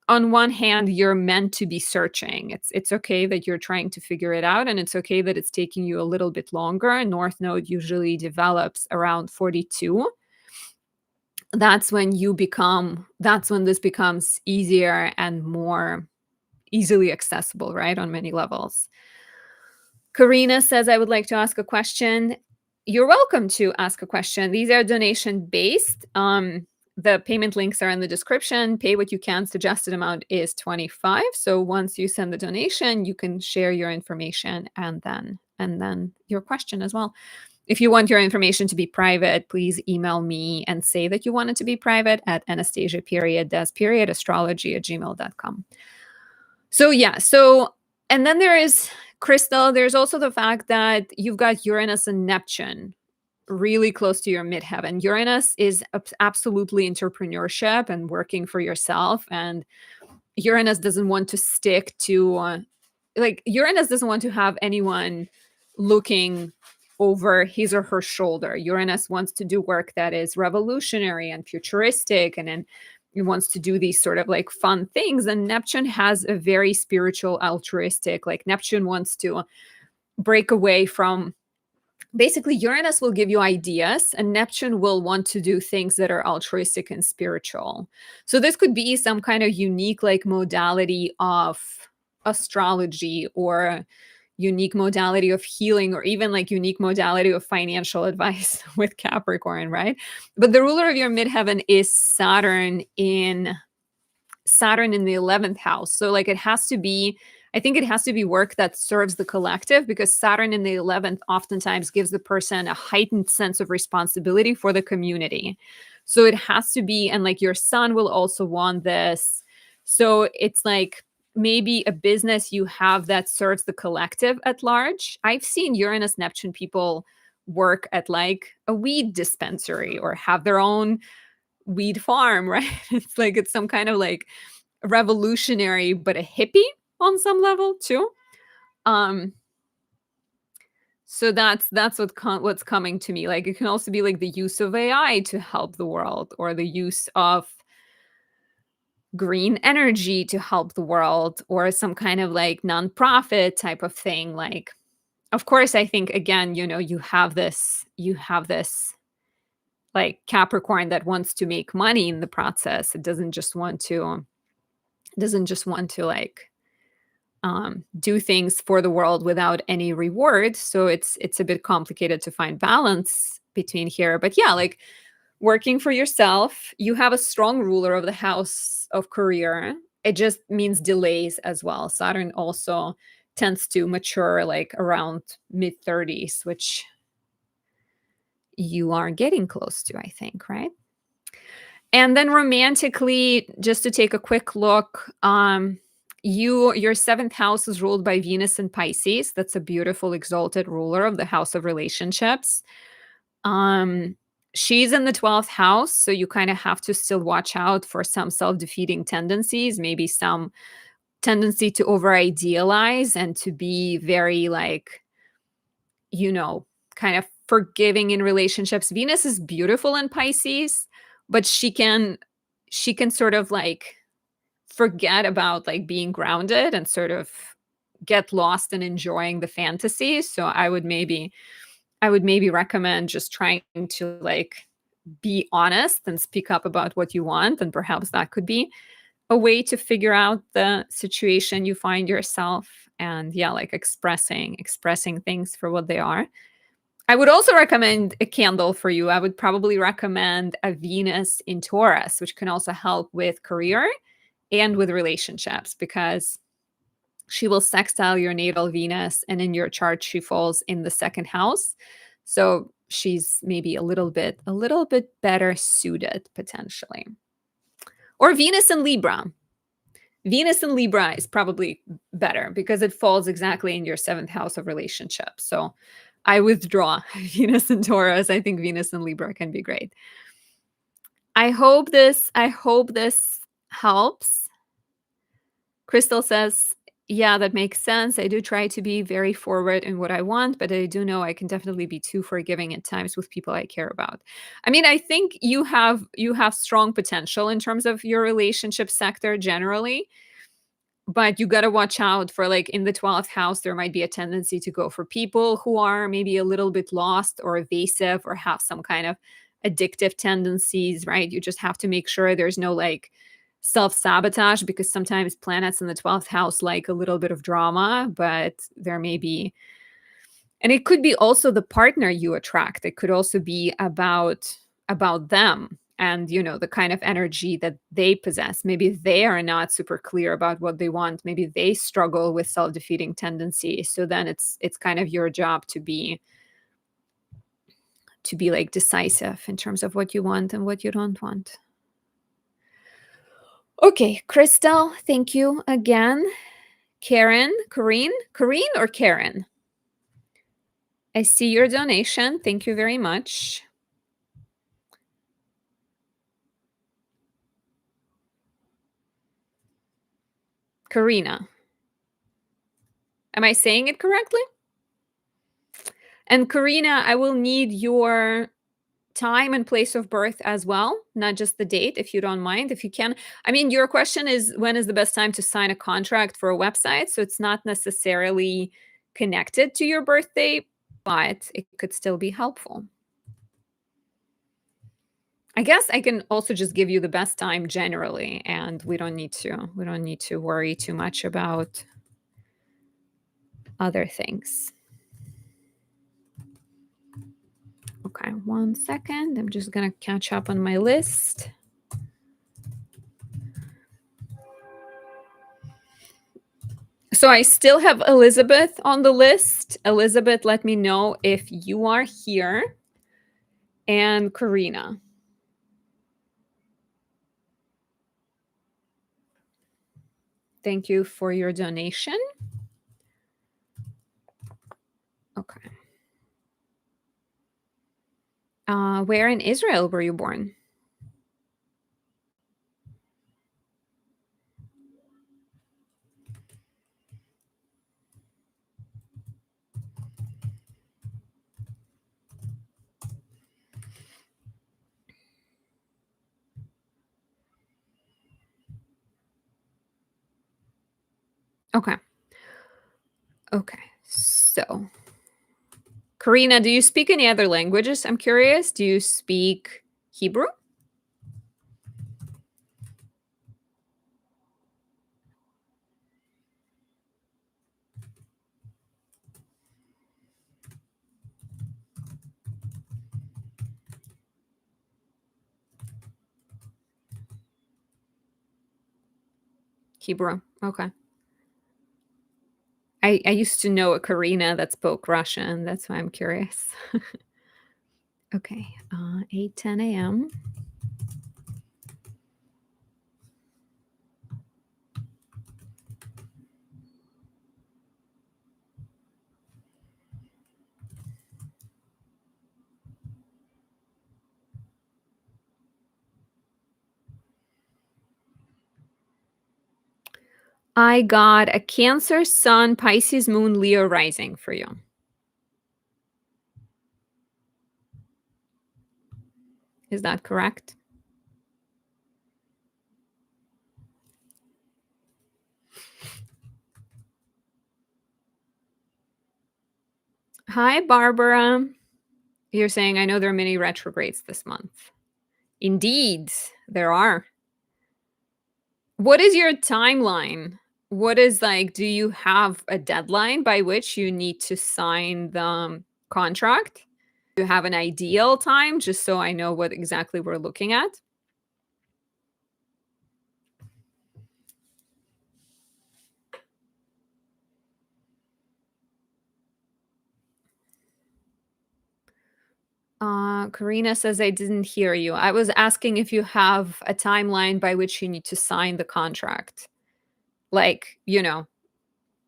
on one hand, you're meant to be searching. It's okay that you're trying to figure it out, and it's okay that it's taking you a little bit longer. North Node usually develops around 42. That's when this becomes easier and more easily accessible, right, on many levels. Karina says, I would like to ask a question. You're welcome to ask a question. These are donation based. The payment links are in the description. Pay what you can. Suggested amount is 25. So once you send the donation, you can share your information and then your question as well. If you want your information to be private, please email me and say that you want it to be private at anastasia.des.astrology@gmail.com. So yeah, and then there is Crystal. There's also the fact that you've got Uranus and Neptune really close to your midheaven. Uranus is absolutely entrepreneurship and working for yourself, and Uranus doesn't want to stick to like Uranus doesn't want to have anyone looking over his or her shoulder. Uranus wants to do work that is revolutionary and futuristic, and then he wants to do these sort of like fun things. And Neptune has a very spiritual, altruistic, like Neptune wants to break away from, basically Uranus will give you ideas and Neptune will want to do things that are altruistic and spiritual. So this could be some kind of unique like modality of astrology, or unique modality of healing, or even like unique modality of financial advice with Capricorn, right? But the ruler of your midheaven is Saturn in the 11th house. So like it has to be, I think it has to be work that serves the collective, because Saturn in the 11th oftentimes gives the person a heightened sense of responsibility for the community. So it has to be, and like your son will also want this. So it's like maybe a business you have that serves the collective at large. I've seen Uranus Neptune people work at like a weed dispensary or have their own weed farm, right? It's like it's some kind of like revolutionary, but a hippie on some level too. Um, so what's coming to me. Like it can also be like the use of AI to help the world, or the use of green energy to help the world, or some kind of like nonprofit type of thing. Like, of course, I think again, you have this like Capricorn that wants to make money in the process. It doesn't just want to like do things for the world without any reward. So it's a bit complicated to find balance between here. But yeah, like working for yourself, you have a strong ruler of the house of career. It just means delays as well. Saturn also tends to mature like around mid 30s, which you are getting close to, I think, right? And then romantically, just to take a quick look, your seventh house is ruled by Venus and Pisces. That's a beautiful exalted ruler of the house of relationships. Um, she's in the 12th house, so you kind of have to still watch out for some self-defeating tendencies, maybe some tendency to over idealize and to be very like, you know, kind of forgiving in relationships. Venus is beautiful in Pisces, but she can sort of like forget about like being grounded and sort of get lost in enjoying the fantasy. So I would maybe recommend just trying to like be honest and speak up about what you want, and perhaps that could be a way to figure out the situation you find yourself, and yeah, like expressing things for what they are. I would also recommend a candle for you. I would probably recommend a Venus in Taurus, which can also help with career and with relationships, because she will sextile your natal Venus, and in your chart she falls in the second house. So she's maybe a little bit better suited potentially. Or Venus in Libra. Venus in Libra is probably better because it falls exactly in your seventh house of relationships. So I withdraw Venus in Taurus. I think Venus in Libra can be great. I hope this helps. Crystal says, yeah, that makes sense. I do try to be very forward in what I want, but I do know I can definitely be too forgiving at times with people I care about. I mean, I think you have strong potential in terms of your relationship sector generally, but you got to watch out for like in the 12th house there might be a tendency to go for people who are maybe a little bit lost or evasive or have some kind of addictive tendencies, right? You just have to make sure there's no like self-sabotage, because sometimes planets in the 12th house like a little bit of drama, but there may be, and it could be also the partner you attract. It could also be about them and the kind of energy that they possess. Maybe they are not super clear about what they want. Maybe they struggle with self-defeating tendencies. So then it's kind of your job to be like decisive in terms of what you want and what you don't want. Okay, Crystal, thank you again. Corinne or Karen? I see your donation. Thank you very much. Karina. Am I saying it correctly? And Karina, I will need your time and place of birth as well, not just the date, if you don't mind, if you can. I mean, your question is when is the best time to sign a contract for a website? So it's not necessarily connected to your birthday, but it could still be helpful. I guess I can also just give you the best time generally, and we don't need to worry too much about other things. Okay, 1 second. I'm just gonna catch up on my list. So I still have Elizabeth on the list. Elizabeth, let me know if you are here. And Karina. Thank you for your donation. Okay. Where in Israel were you born? Okay. Okay. So, Karina, do you speak any other languages? I'm curious. Do you speak Hebrew? Hebrew. Okay. I used to know a Karina that spoke Russian. That's why I'm curious. Okay. 8:10 a.m. I got a Cancer, Sun, Pisces, Moon, Leo rising for you. Is that correct? Hi, Barbara. You're saying, I know there are many retrogrades this month. Indeed, there are. What is your timeline? What is like, do you have a deadline by which you need to sign the contract? Do you have an ideal time, just so I know what exactly we're looking at? Karina says, I didn't hear you. I was asking if you have a timeline by which you need to sign the contract. Like,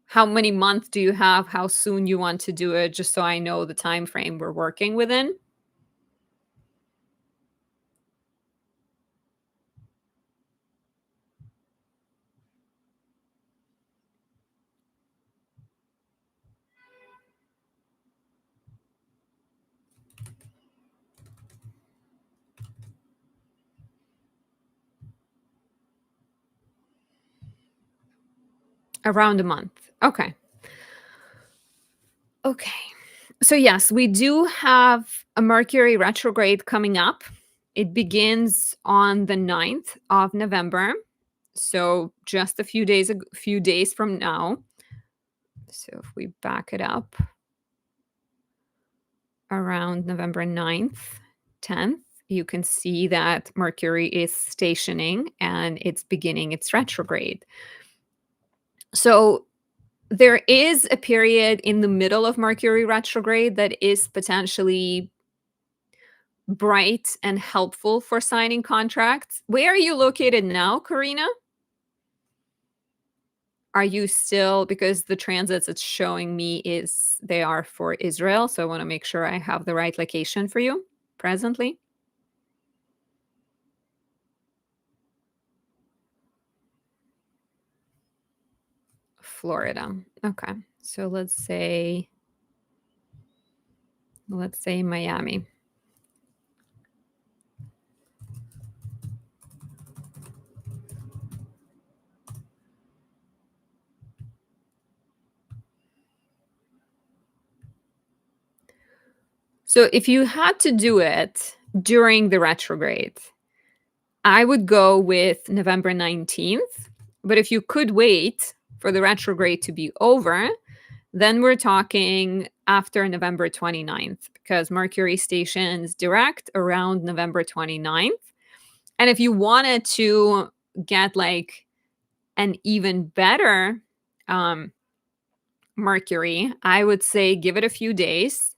how many months do you have? How soon you want to do it? Just so I know the time frame we're working within. Around a month. Okay. Okay. So, yes, we do have a Mercury retrograde coming up. It begins on the 9th of November. So, just a few days from now. So, if we back it up around November 9th, 10th, you can see that Mercury is stationing and it's beginning its retrograde. So, there is a period in the middle of Mercury retrograde that is potentially bright and helpful for signing contracts. Where are you located now, Karina? Are you still, because the transits it's showing me is they are for Israel, so I want to make sure I have the right location for you presently. Florida. Okay. So let's say Miami. So if you had to do it during the retrograde, I would go with November 19th. But if you could wait for the retrograde to be over, then we're talking after November 29th, because Mercury stations direct around November 29th. And if you wanted to get like an even better um, Mercury, I would say give it a few days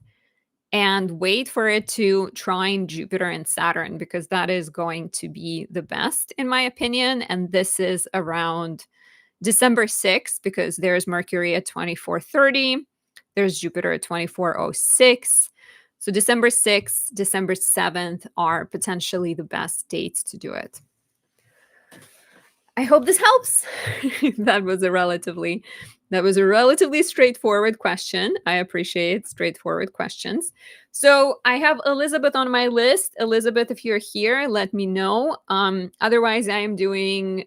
and wait for it to trine Jupiter and Saturn, because that is going to be the best, in my opinion. And this is around December 6th, because there's Mercury at 2430, there's Jupiter at 2406. So December 6th, December 7th are potentially the best dates to do it. I hope this helps. that was a relatively straightforward question. I appreciate straightforward questions. So I have Elizabeth on my list. Elizabeth, if you're here, let me know. Otherwise, I am doing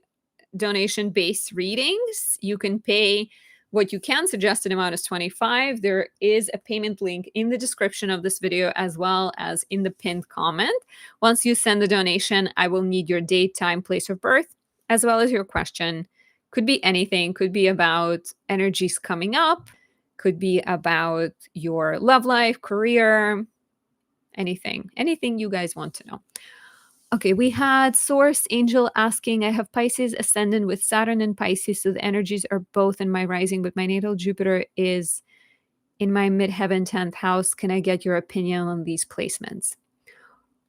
donation-based readings. You can pay what you can. Suggested amount is 25. There is a payment link in the description of this video, as well as in the pinned comment. Once you send the donation, I will need your date, time, place of birth, as well as your question. Could be anything, could be about energies coming up, could be about your love life, career, anything you guys want to know. Okay, we had Source Angel asking, I have Pisces ascendant with Saturn and Pisces, so the energies are both in my rising, but my natal Jupiter is in my midheaven 10th house. Can I get your opinion on these placements?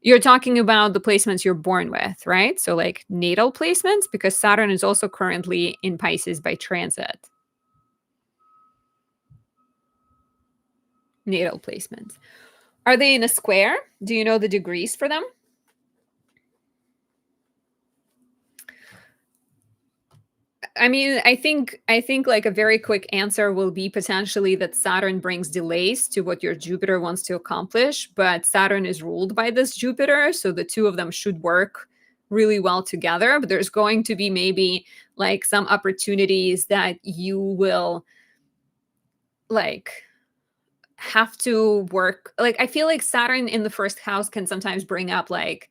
You're talking about the placements you're born with, right? So like natal placements, because Saturn is also currently in Pisces by transit. Natal placements. Are they in a square? Do you know the degrees for them? I mean, I think like a very quick answer will be potentially that Saturn brings delays to what your Jupiter wants to accomplish, but Saturn is ruled by this Jupiter, so the two of them should work really well together, but there's going to be maybe like some opportunities that you will like have to work. Like I feel like Saturn in the first house can sometimes bring up like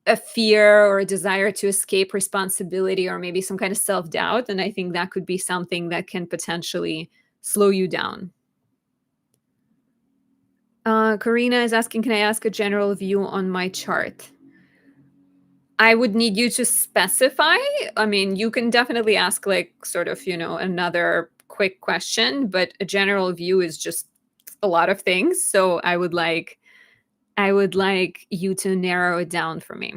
a fear or a desire to escape responsibility or maybe some kind of self-doubt, and I think that could be something that can potentially slow you down. Karina is asking, can I ask a general view on my chart? I would need you to specify. I mean, you can definitely ask like sort of, another quick question, but a general view is just a lot of things. So I would like you to narrow it down for me.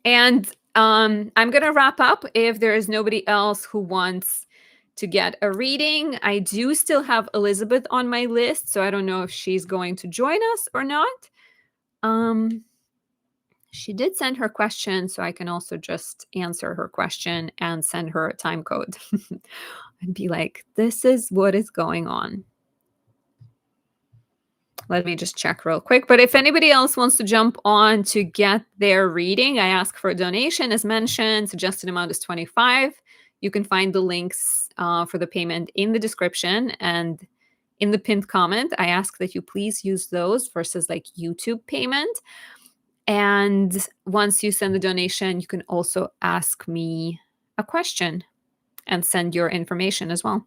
And I'm going to wrap up if there is nobody else who wants to get a reading. I do still have Elizabeth on my list, so I don't know if she's going to join us or not. Um, she did send her question, so I can also just answer her question and send her a time code and be like, this is what is going on. Let me just check real quick. But if anybody else wants to jump on to get their reading, I ask for a donation. As mentioned, suggested amount is 25. You can find the links for the payment in the description and in the pinned comment. I ask that you please use those versus like YouTube payment. And once you send the donation, you can also ask me a question and send your information as well.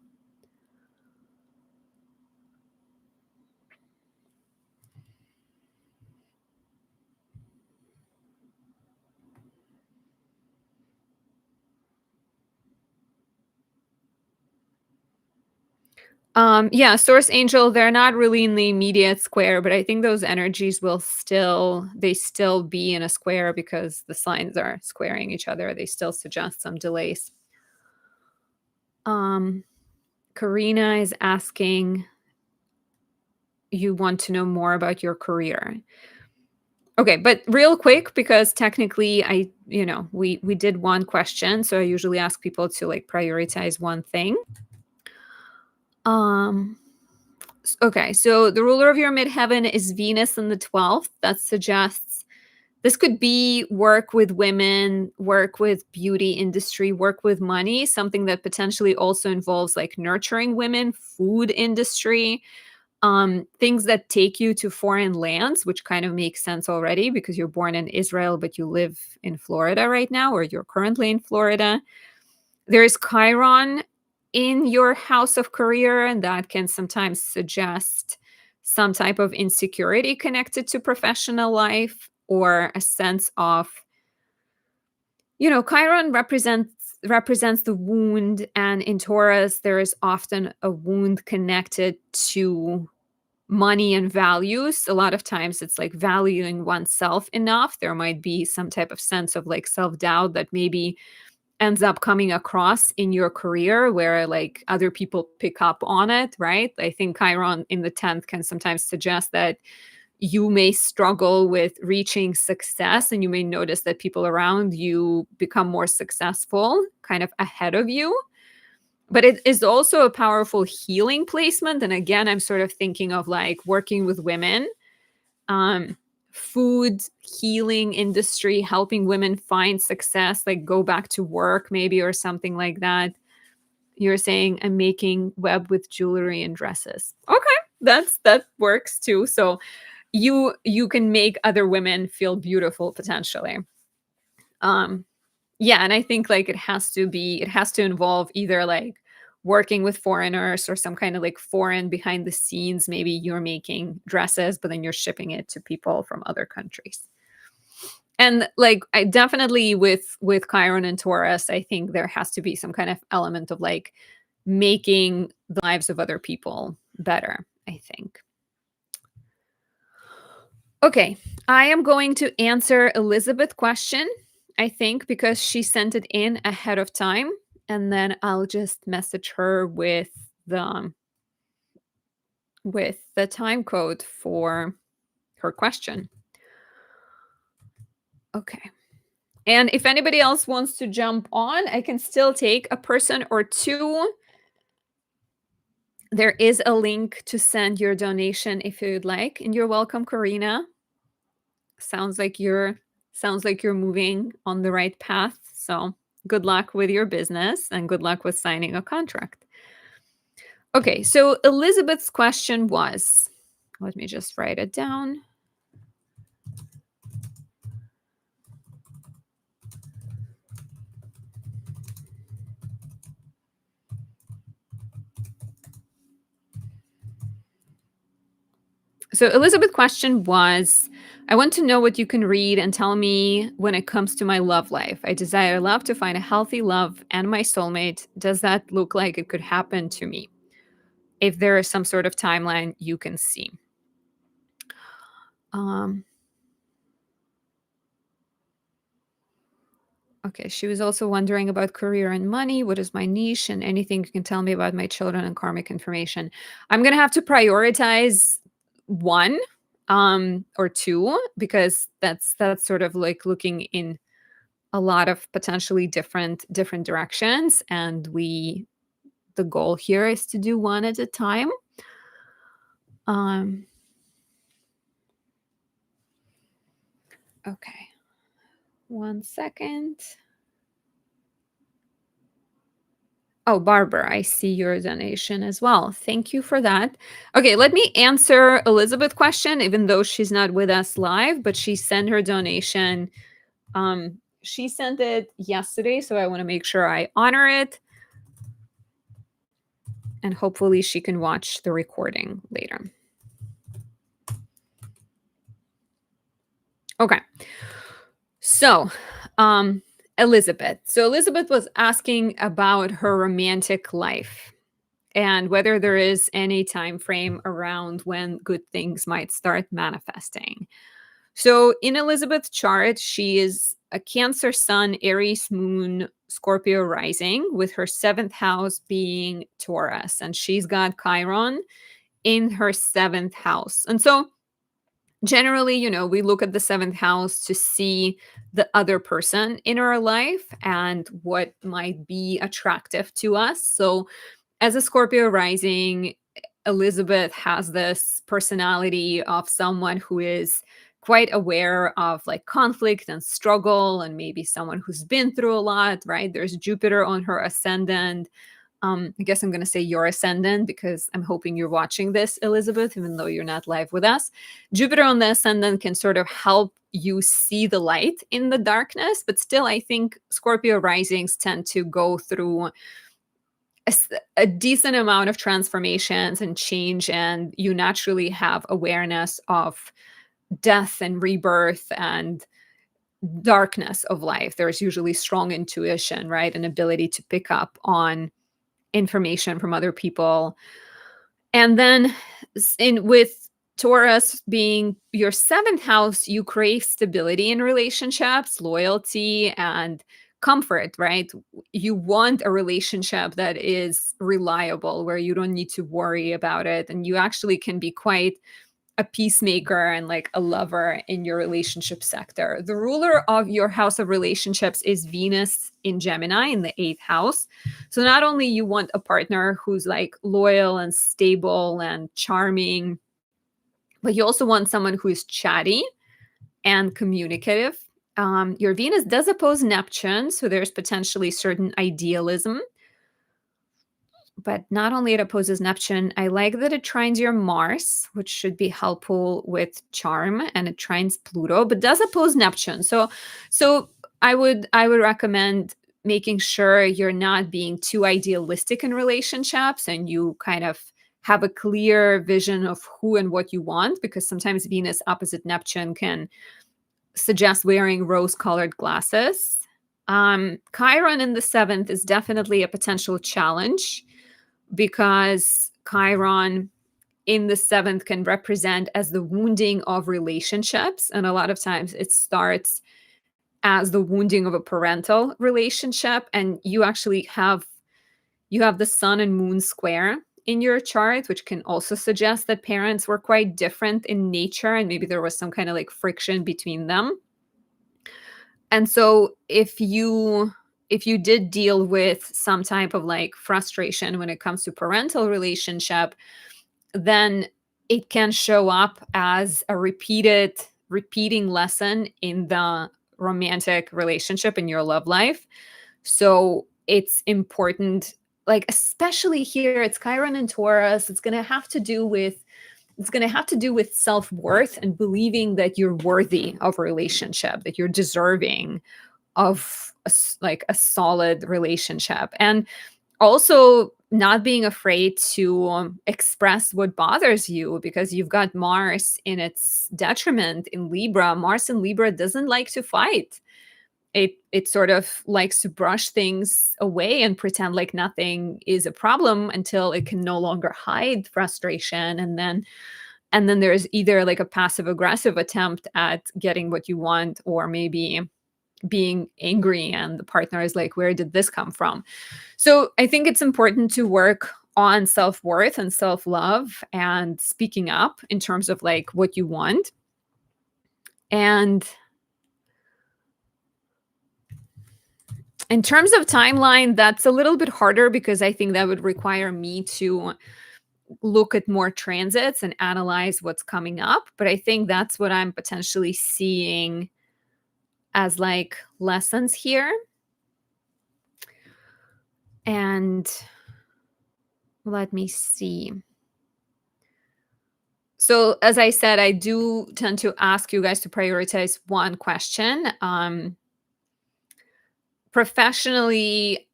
Yeah, Source Angel, they're not really in the immediate square, but I think those energies will still be in a square because the signs are squaring each other. They still suggest some delays. Um, Karina is asking, you want to know more about your career. Okay, but real quick, because technically we did one question, so I usually ask people to like prioritize one thing. Um Okay, so the ruler of your midheaven is Venus in the 12th. That suggests this could be work with women, work with beauty industry, work with money, something that potentially also involves like nurturing women, food industry, things that take you to foreign lands, which kind of makes sense already because you're born in Israel, but you live in Florida right now, or you're currently in Florida. There is Chiron in your house of career, and that can sometimes suggest some type of insecurity connected to professional life or a sense of, Chiron represents the wound, and in Taurus there is often a wound connected to money and values. A lot of times it's like valuing oneself enough. There might be some type of sense of like self-doubt that maybe ends up coming across in your career where like other people pick up on it, right? I think Chiron in the 10th can sometimes suggest that you may struggle with reaching success and you may notice that people around you become more successful kind of ahead of you. But it is also a powerful healing placement. And again, I'm sort of thinking of like working with women, um, food healing industry, helping women find success, like go back to work maybe or something like that. You're saying I'm making web with jewelry and dresses. Okay, that works too. So you can make other women feel beautiful potentially. Um, yeah, and I think like it has to involve either like working with foreigners or some kind of like foreign behind the scenes. Maybe you're making dresses, but then you're shipping it to people from other countries. And like I definitely with Chiron and Taurus, I think there has to be some kind of element of like making the lives of other people better, I think. Okay, I am going to answer Elizabeth's question, I think, because she sent it in ahead of time, and then I'll just message her with the time code for her question. Okay. And if anybody else wants to jump on, I can still take a person or two. There is a link to send your donation if you'd like. And you're welcome, Karina. Sounds like you're sounds like you're moving on the right path. So good luck with your business and good luck with signing a contract. Okay, so Elizabeth's question was, let me just write it down. So Elizabeth's question was, I want to know what you can read and tell me when it comes to my love life. I desire love to find a healthy love and my soulmate. Does that look like it could happen to me? If there is some sort of timeline you can see. Um, okay, she was also wondering about career and money. What is my niche and anything you can tell me about my children and karmic information? I'm going to have to prioritize one or two because that's sort of like looking in a lot of potentially different directions and the goal here is to do one at a time. Um okay. 1 second. Oh, Barbara, I see your donation as well. Thank you for that. Okay, let me answer Elizabeth's question, even though she's not with us live, but she sent her donation. She sent it yesterday, so I want to make sure I honor it. And hopefully she can watch the recording later. Okay. So, Elizabeth. So Elizabeth was asking about her romantic life and whether there is any time frame around when good things might start manifesting. So in Elizabeth's chart, she is a Cancer Sun, Aries Moon, Scorpio rising, with her seventh house being Taurus, and she's got Chiron in her seventh house. And so generally, we look at the seventh house to see the other person in our life and what might be attractive to us. So as a Scorpio rising, Elizabeth has this personality of someone who is quite aware of like conflict and struggle, and maybe someone who's been through a lot, right? There's Jupiter on her ascendant. I guess I'm going to say your ascendant because I'm hoping you're watching this, Elizabeth, even though you're not live with us. Jupiter on the ascendant can sort of help you see the light in the darkness, but still, I think Scorpio risings tend to go through a decent amount of transformations and change, and you naturally have awareness of death and rebirth and darkness of life. There's usually strong intuition, right? An ability to pick up on information from other people. And then in with Taurus being your seventh house, you crave stability in relationships, loyalty, and comfort, right? You want a relationship that is reliable, where you don't need to worry about it. And you actually can be quite a peacemaker and like a lover in your relationship sector. The ruler of your house of relationships is Venus in Gemini in the eighth house. So not only you want a partner who's like loyal and stable and charming, but you also want someone who is chatty and communicative. Your Venus does oppose Neptune, so there's potentially certain idealism. But not only it opposes Neptune, I like that it trines your Mars, which should be helpful with charm, and it trines Pluto, but does oppose Neptune. So I would recommend making sure you're not being too idealistic in relationships and you kind of have a clear vision of who and what you want, because sometimes Venus opposite Neptune can suggest wearing rose-colored glasses. Chiron in the seventh is definitely a potential challenge because Chiron in the seventh can represent as the wounding of relationships. And a lot of times it starts as the wounding of a parental relationship. And you have the sun and moon square in your chart, which can also suggest that parents were quite different in nature and maybe there was some kind of like friction between them. And so if you did deal with some type of like frustration when it comes to parental relationship, then it can show up as a repeating lesson in the romantic relationship in your love life. So it's important, like especially here, it's Chiron and Taurus. It's going to have to do with self-worth and believing that you're worthy of a relationship, that you're deserving of like a solid relationship. And also not being afraid to express what bothers you, because you've got Mars in its detriment in Libra. Mars in Libra doesn't like to fight. It sort of likes to brush things away and pretend like nothing is a problem until it can no longer hide frustration. And then there's either like a passive aggressive attempt at getting what you want, or maybe being angry and the partner is like, where did this come from? So I think it's important to work on self-worth and self-love and speaking up in terms of like what you want. And in terms of timeline, that's a little bit harder because I think that would require me to look at more transits and analyze what's coming up. But I think that's what I'm potentially seeing as like lessons here. And let me see. So, as I said, I do tend to ask you guys to prioritize one question. Professionally,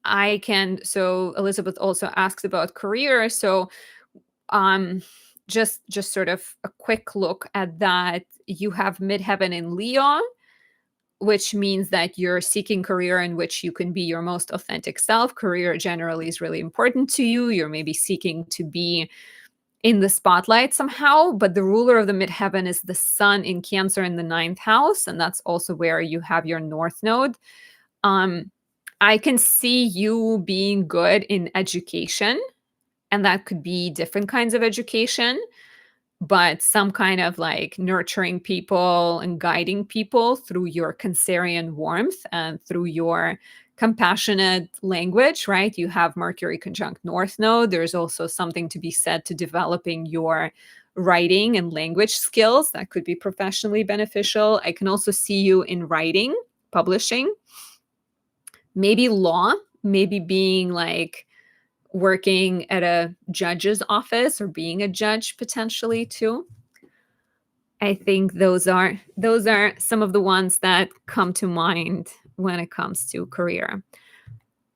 so Elizabeth also asks about career. So, um, just sort of a quick look at that. You have midheaven in Leo, which means that you're seeking career in which you can be your most authentic self. Career generally is really important to you. You're maybe seeking to be in the spotlight somehow, but the ruler of the midheaven is the sun in Cancer in the ninth house, and that's also where you have your north node. um I can see you being good in education, and that could be different kinds of education, but some kind of like nurturing people and guiding people through your Cancerian warmth and through your compassionate language, right? You have Mercury conjunct North Node. There's also something to be said to developing your writing and language skills that could be professionally beneficial. I can also see you in writing, publishing, maybe law, maybe being like working at a judge's office or being a judge potentially too. I think those are some of the ones that come to mind when it comes to career.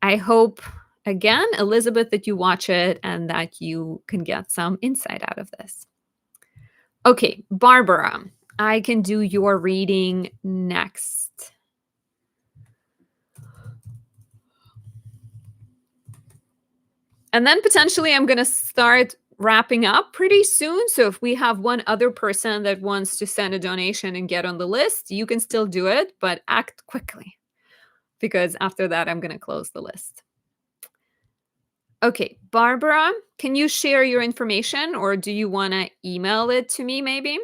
I hope, again, Elizabeth, that you watch it and that you can get some insight out of this. Okay, Barbara, I can do your reading next. And then potentially I'm going to start wrapping up pretty soon. So if we have one other person that wants to send a donation and get on the list, you can still do it, but act quickly, because after that, I'm going to close the list. Okay, Barbara, can you share your information, or do you want to email it to me maybe?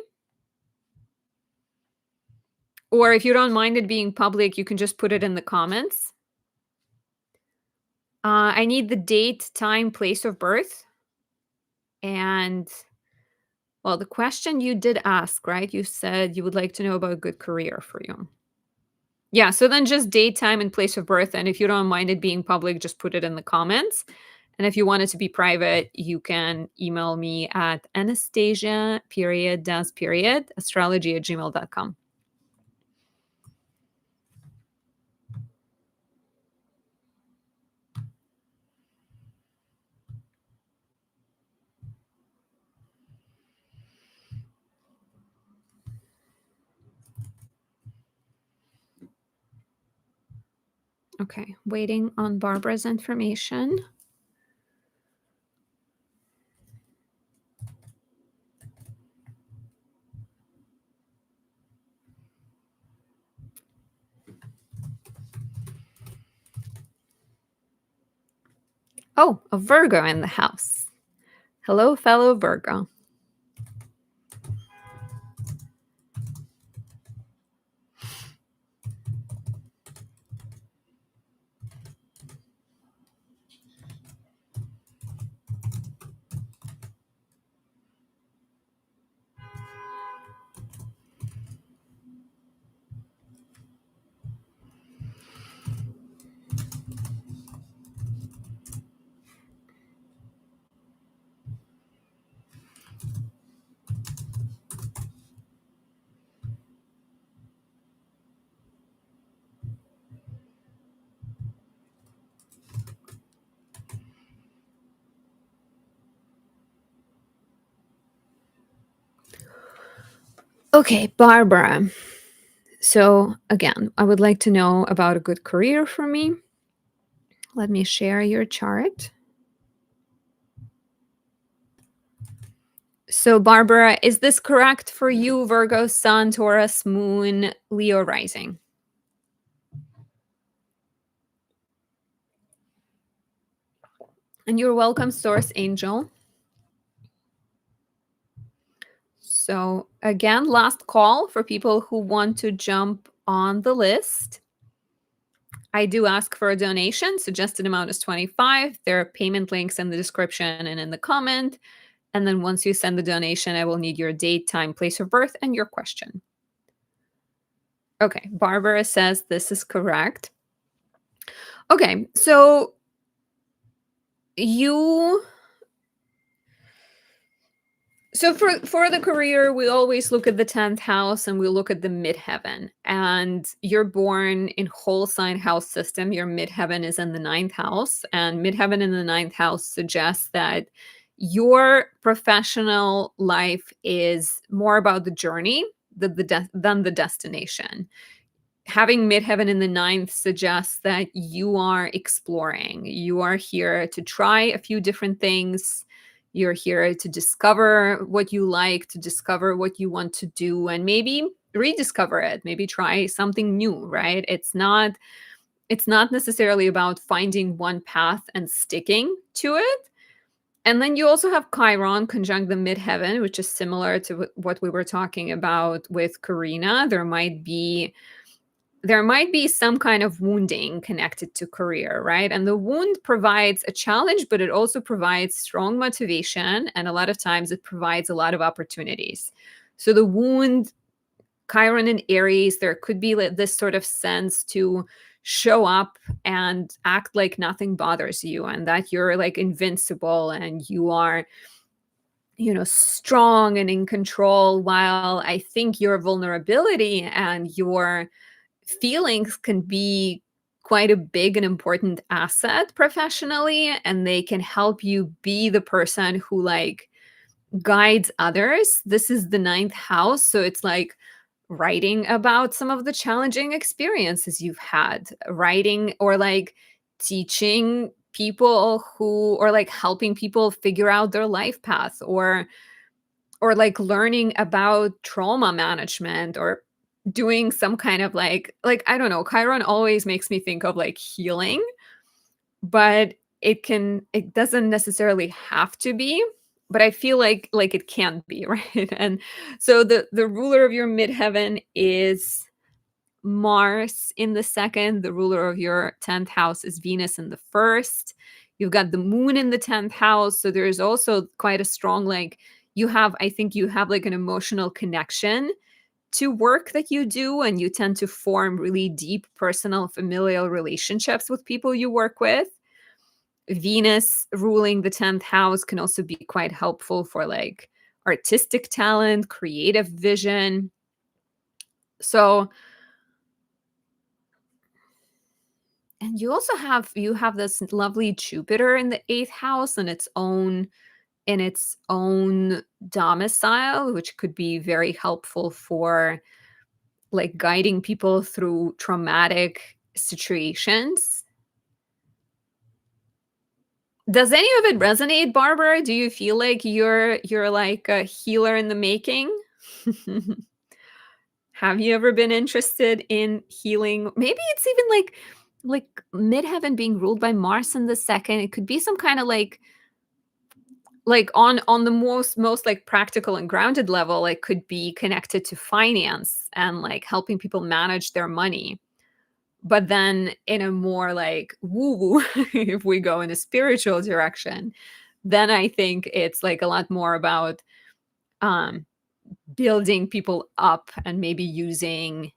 Or if you don't mind it being public, you can just put it in the comments. I need the date, time, place of birth. And, well, the question you did ask, right? You said you would like to know about a good career for you. Yeah, so then just date, time, and place of birth. And if you don't mind it being public, just put it in the comments. And if you want it to be private, you can email me at Anastasia, astrology@gmail.com. Okay, waiting on Barbara's information. Oh, a Virgo in the house. Hello, fellow Virgo. Okay, Barbara. So, again, I would like to know about a good career for me. Let me share your chart. So, Barbara, is this correct for you, Virgo, Sun, Taurus, Moon, Leo rising? And you're welcome, Source Angel. So, again, last call for people who want to jump on the list. I do ask for a donation. Suggested amount is 25. There are payment links in the description and in the comment. And then once you send the donation, I will need your date, time, place of birth, and your question. Okay, Barbara says this is correct. Okay, so you for the career, we always look at the 10th house and we look at the midheaven. And you're born in whole sign house system. Your midheaven is in the ninth house, and midheaven in the ninth house suggests that your professional life is more about the journey than the destination. Having midheaven in the ninth suggests that you are exploring. You are here to try a few different things. You're here to discover what you like, to discover what you want to do, and maybe rediscover it, maybe try something new, right? It's not necessarily about finding one path and sticking to it. And then you also have Chiron conjunct the midheaven, which is similar to what we were talking about with Karina. There might be some kind of wounding connected to career, right? And the wound provides a challenge, but it also provides strong motivation. And a lot of times it provides a lot of opportunities. So the wound, Chiron and Aries, there could be this sort of sense to show up and act like nothing bothers you and that you're like invincible and you are, strong and in control, while I think your vulnerability and your feelings can be quite a big and important asset professionally, and they can help you be the person who like guides others. This is the ninth house, so it's like writing about some of the challenging experiences you've had, writing or like teaching people who, or like helping people figure out their life path, or like learning about trauma management, or doing some kind of like I don't know, Chiron always makes me think of like healing, but it doesn't necessarily have to be, but I feel like it can be, right? And so the ruler of your midheaven is Mars in the second, the ruler of your 10th house is Venus in the first. You've got the moon in the 10th house. So there's also quite a strong, like, I think you have like an emotional connection to work that you do, and you tend to form really deep personal, familial relationships with people you work with. Venus ruling the 10th house can also be quite helpful for like artistic talent, creative vision. So, and you have this lovely Jupiter in the 8th house and its own domicile, which could be very helpful for like guiding people through traumatic situations. Does any of it resonate, Barbara? Do you feel like you're like a healer in the making? Have you ever been interested in healing? Maybe it's even like midheaven being ruled by Mars in the second. It could be some kind of like on the most like practical and grounded level, like could be connected to finance and like helping people manage their money. But then in a more like woo woo, if we go in a spiritual direction, then I think it's like a lot more about um building people up and maybe using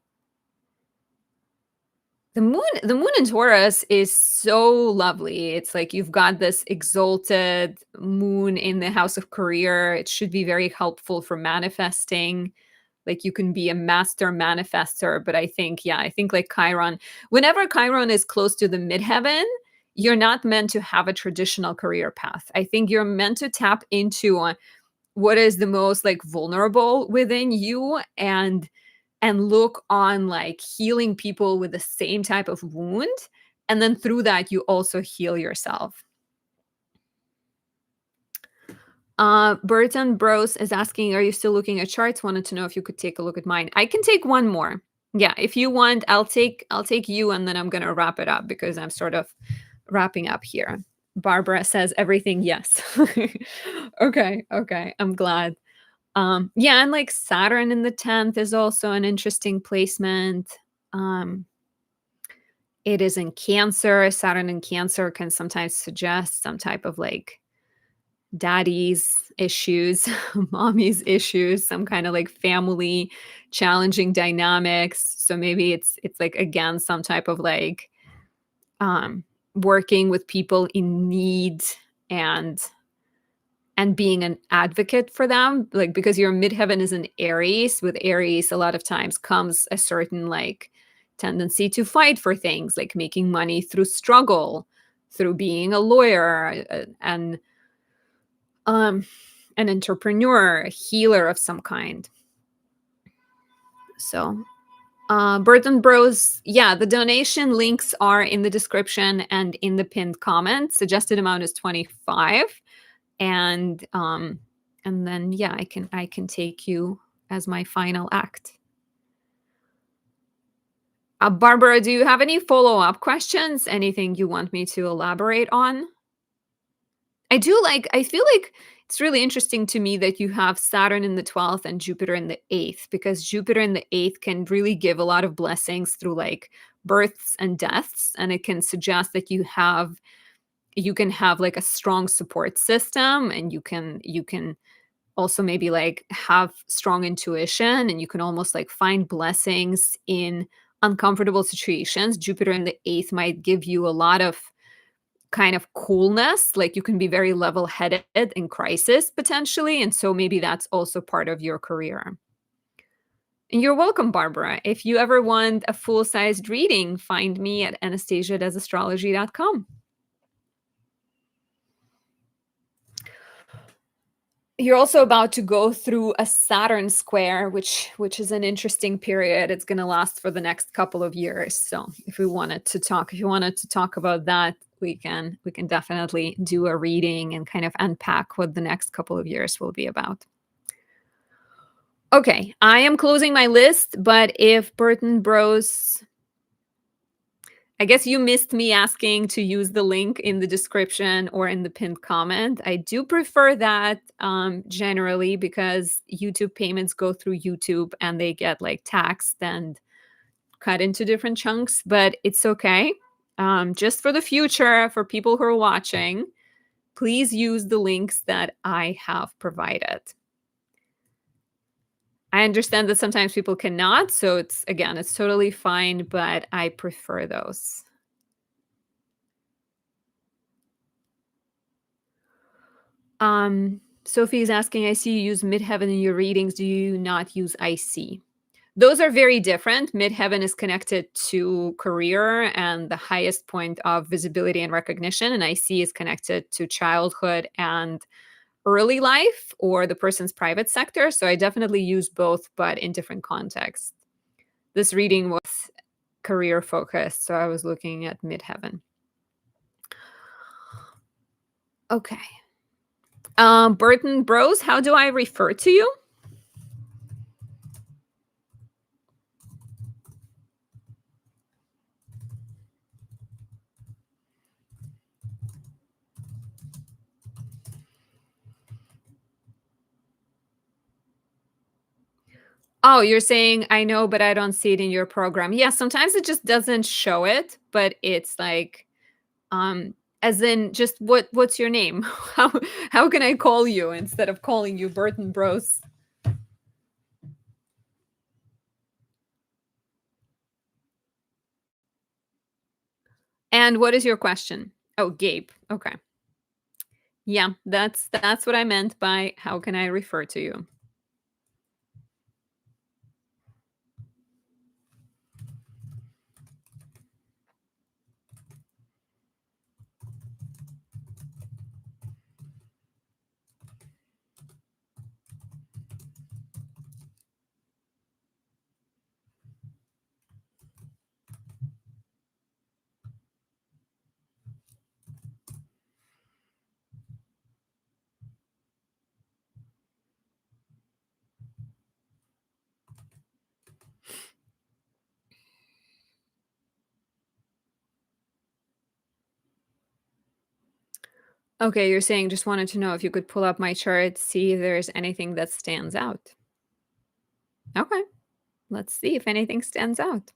the moon in Taurus is so lovely. It's like you've got this exalted moon in the house of career. It should be very helpful for manifesting. Like you can be a master manifester, but I think like Chiron, whenever Chiron is close to the midheaven, you're not meant to have a traditional career path. I think you're meant to tap into what is the most like vulnerable within you, and look on like healing people with the same type of wound, and then through that you also heal yourself. Burton Bros is asking, are you still looking at charts? Wanted to know if you could take a look at mine. I can take one more. Yeah, if you want, I'll take you, and then I'm gonna wrap it up because I'm sort of wrapping up here. Barbara says everything yes. Okay, okay. I'm glad. Yeah, and like Saturn in the 10th is also an interesting placement. Um, it is in Cancer. Saturn in Cancer can sometimes suggest some type of like daddy's issues, mommy's issues, some kind of like family challenging dynamics. So maybe it's like again some type of like um working with people in need, and being an advocate for them, like because your midheaven is in Aries. With Aries a lot of times comes a certain like tendency to fight for things, like making money through struggle, through being a lawyer, and um an entrepreneur, a healer of some kind. So Burton Bros, yeah, the donation links are in the description and in the pinned comment. Suggested amount is 25. And then yeah, I can take you as my final act. Barbara, do you have any follow-up questions? Anything you want me to elaborate on? I feel like it's really interesting to me that you have Saturn in the 12th and Jupiter in the 8th, because Jupiter in the 8th can really give a lot of blessings through like births and deaths, and it can suggest that you can have like a strong support system, and you can also maybe like have strong intuition, and you can almost like find blessings in uncomfortable situations. Jupiter in the 8th might give you a lot of kind of coolness, like you can be very level-headed in crisis potentially, and so maybe that's also part of your career. And you're welcome, Barbara. If you ever want a full-sized reading, find me at anastasiadoesastrology.com. You're also about to go through a Saturn square, which is an interesting period. It's going to last for the next couple of years. So if you wanted to talk about that, we can definitely do a reading and kind of unpack what the next couple of years will be about. Okay, I am closing my list, but if Burton Bros, I guess you missed me asking to use the link in the description or in the pinned comment. I do prefer that generally, because YouTube payments go through YouTube and they get like taxed and cut into different chunks, but it's okay. Just for the future, for people who are watching, please use the links that I have provided. I understand that sometimes people cannot, so it's totally fine, but I prefer those. Sophie is asking, I see you use midheaven in your readings. Do you not use IC? Those are very different. Midheaven is connected to career and the highest point of visibility and recognition, and IC is connected to childhood and early life or the person's private sector. So I definitely use both, but in different contexts. This reading was career focused, so I was looking at midheaven. Okay. Burton Bros, how do I refer to you? Oh, you're saying, "I know, but I don't see it in your program." Yeah, sometimes it just doesn't show it, but it's like, as in just what's your name? How how can I call you instead of calling you Burton Bros? And what is your question? Oh, Gabe. Okay. Yeah, that's what I meant by how can I refer to you? Okay, you're saying just wanted to know if you could pull up my chart, see if there's anything that stands out. Okay, let's see if anything stands out.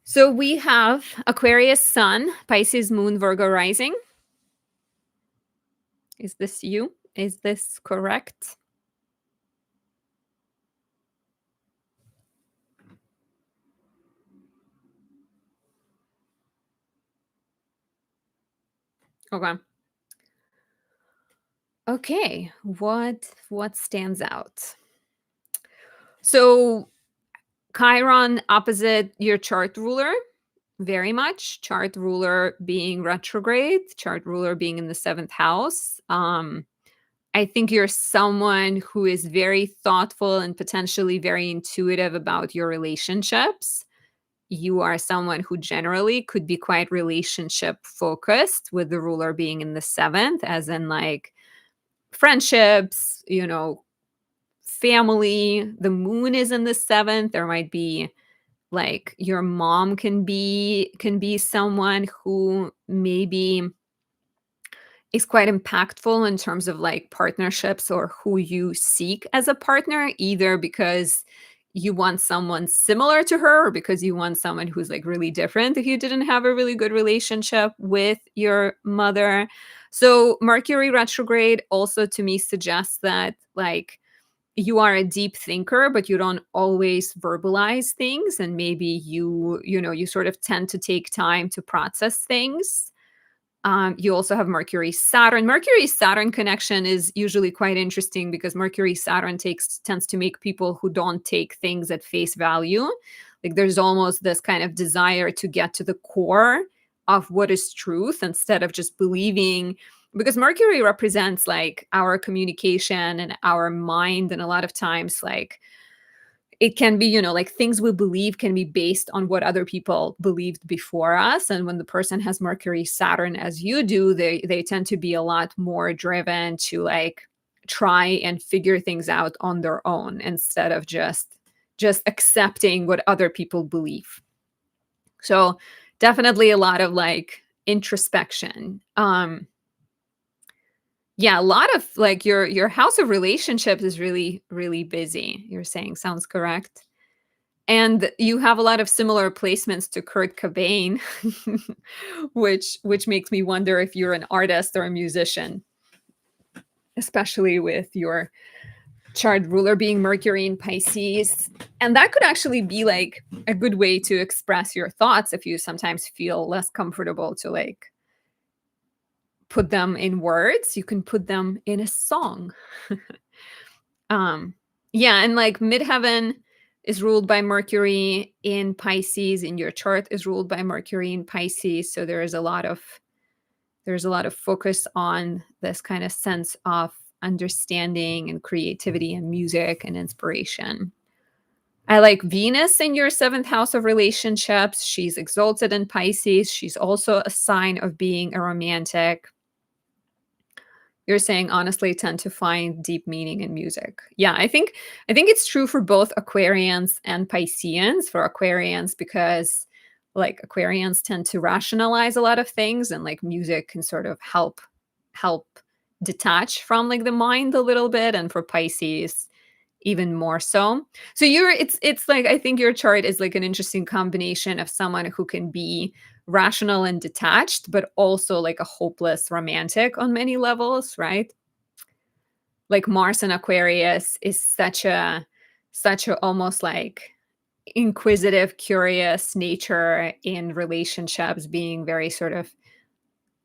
So we have Aquarius Sun, Pisces Moon, Virgo Rising. Is this you? Is this correct? Okay. Okay. What stands out? So Chiron opposite your chart ruler, very much. Chart ruler being retrograde, chart ruler being in the seventh house. I think you're someone who is very thoughtful and potentially very intuitive about your relationships. You are someone who generally could be quite relationship focused, with the ruler being in the seventh, as in like friendships, family. The moon is in the seventh. There might be like your mom can be someone who maybe is quite impactful in terms of like partnerships or who you seek as a partner, either because you want someone similar to her or because you want someone who's like really different if you didn't have a really good relationship with your mother. So Mercury retrograde also to me suggests that like you are a deep thinker, but you don't always verbalize things, and maybe you sort of tend to take time to process things. You also have Mercury Saturn. Mercury Saturn connection is usually quite interesting because Mercury Saturn tends to make people who don't take things at face value. Like there's almost this kind of desire to get to the core of what is truth instead of just believing, because Mercury represents like our communication and our mind, and a lot of times like it can be, like things we believe can be based on what other people believed before us. And when the person has Mercury Saturn as you do, they tend to be a lot more driven to like try and figure things out on their own instead of just accepting what other people believe. So definitely a lot of like introspection. Yeah, a lot of like your house of relationships is really really busy, you're saying. Sounds correct? And you have a lot of similar placements to Kurt Cobain, which makes me wonder if you're an artist or a musician, especially with your chart ruler being Mercury in Pisces. And that could actually be like a good way to express your thoughts if you sometimes feel less comfortable to like put them in words. You can put them in a song. Um, yeah, and like midheaven is ruled by Mercury in Pisces, and your chart is ruled by Mercury in Pisces. So there's a lot of focus on this kind of sense of understanding and creativity and music and inspiration. I like Venus in your seventh house of relationships. She's exalted in Pisces. She's also a sign of being a romantic. You're saying honestly tend to find deep meaning in music. Yeah, I think it's true for both Aquarians and Pisceans. For Aquarians, because like Aquarians tend to rationalize a lot of things, and like music can sort of help detach from like the mind a little bit, and for Pisces even more so. So it's like I think your chart is like an interesting combination of someone who can be rational and detached, but also like a hopeless romantic on many levels, right? Like Mars and Aquarius is such a almost like inquisitive, curious nature in relationships, being very sort of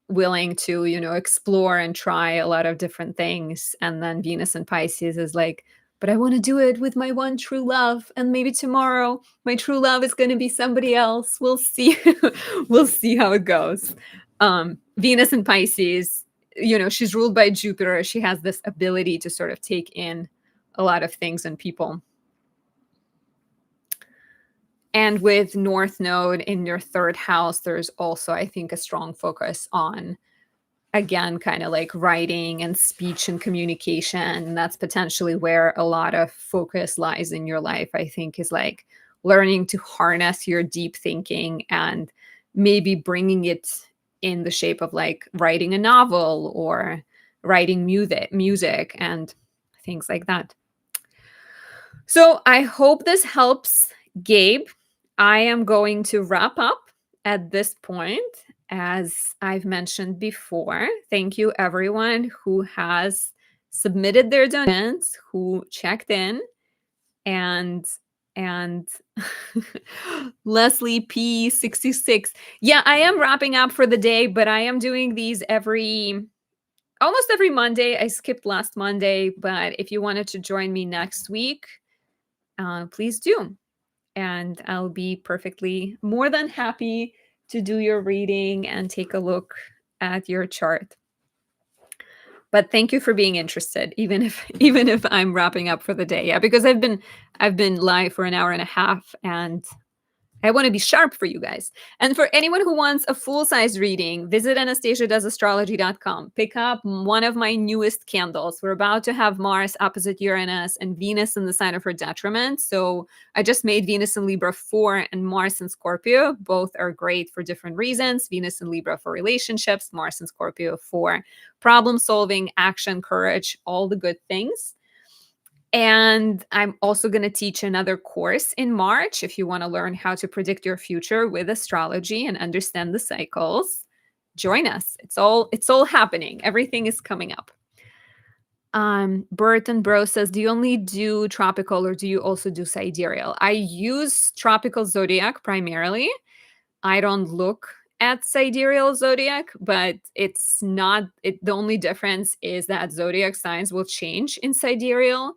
willing to, explore and try a lot of different things. And then Venus and Pisces is like, but I want to do it with my one true love. And maybe tomorrow my true love is going to be somebody else. We'll see. We'll see how it goes. Venus and Pisces, she's ruled by Jupiter. She has this ability to sort of take in a lot of things and people. And with North Node in your third house, there's also, I think, a strong focus on, again, kind of like writing and speech and communication. That's potentially where a lot of focus lies in your life, I think, is like learning to harness your deep thinking and maybe bringing it in the shape of like writing a novel or writing music and things like that. So I hope this helps, Gabe. I am going to wrap up at this point. As I've mentioned before, thank you everyone who has submitted their donations, who checked in, and and Leslie P66. Yeah, I am wrapping up for the day, but I am doing these almost every Monday. I skipped last Monday, but if you wanted to join me next week, please do. And I'll be perfectly more than happy to do your reading and take a look at your chart. But thank you for being interested, even if I'm wrapping up for the day. Yeah, because I've been live for an hour and a half, and I want to be sharp for you guys. And for anyone who wants a full-size reading, visit AnastasiaDoesAstrology.com. Pick up one of my newest candles. We're about to have Mars opposite Uranus and Venus in the sign of her detriment. So I just made Venus in Libra 4 and Mars in Scorpio. Both are great for different reasons. Venus in Libra for relationships, Mars in Scorpio for problem solving, action, courage, all the good things. And I'm also going to teach another course in March if you want to learn how to predict your future with astrology and understand the cycles. Join us. It's all happening. Everything is coming up. Burton Bro says, do you only do tropical or do you also do sidereal? I use tropical zodiac primarily. I don't look at sidereal zodiac, but it's not the only difference is that zodiac signs will change in sidereal,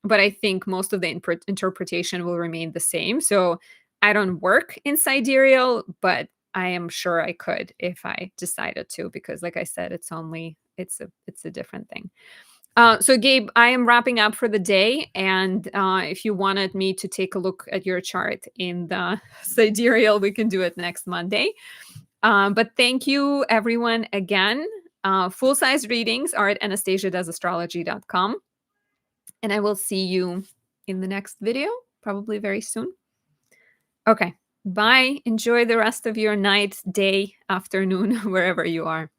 but I think most of the interpretation will remain the same. So I don't work in sidereal, but I am sure I could if I decided to, because like I said, it's a different thing. So Gabe, I am wrapping up for the day, and if you wanted me to take a look at your chart in the sidereal, we can do it next Monday. But thank you everyone again. Full-size readings are at AnastasiaDoesAstrology.com. And I will see you in the next video, probably very soon. Okay, bye. Enjoy the rest of your night, day, afternoon, wherever you are.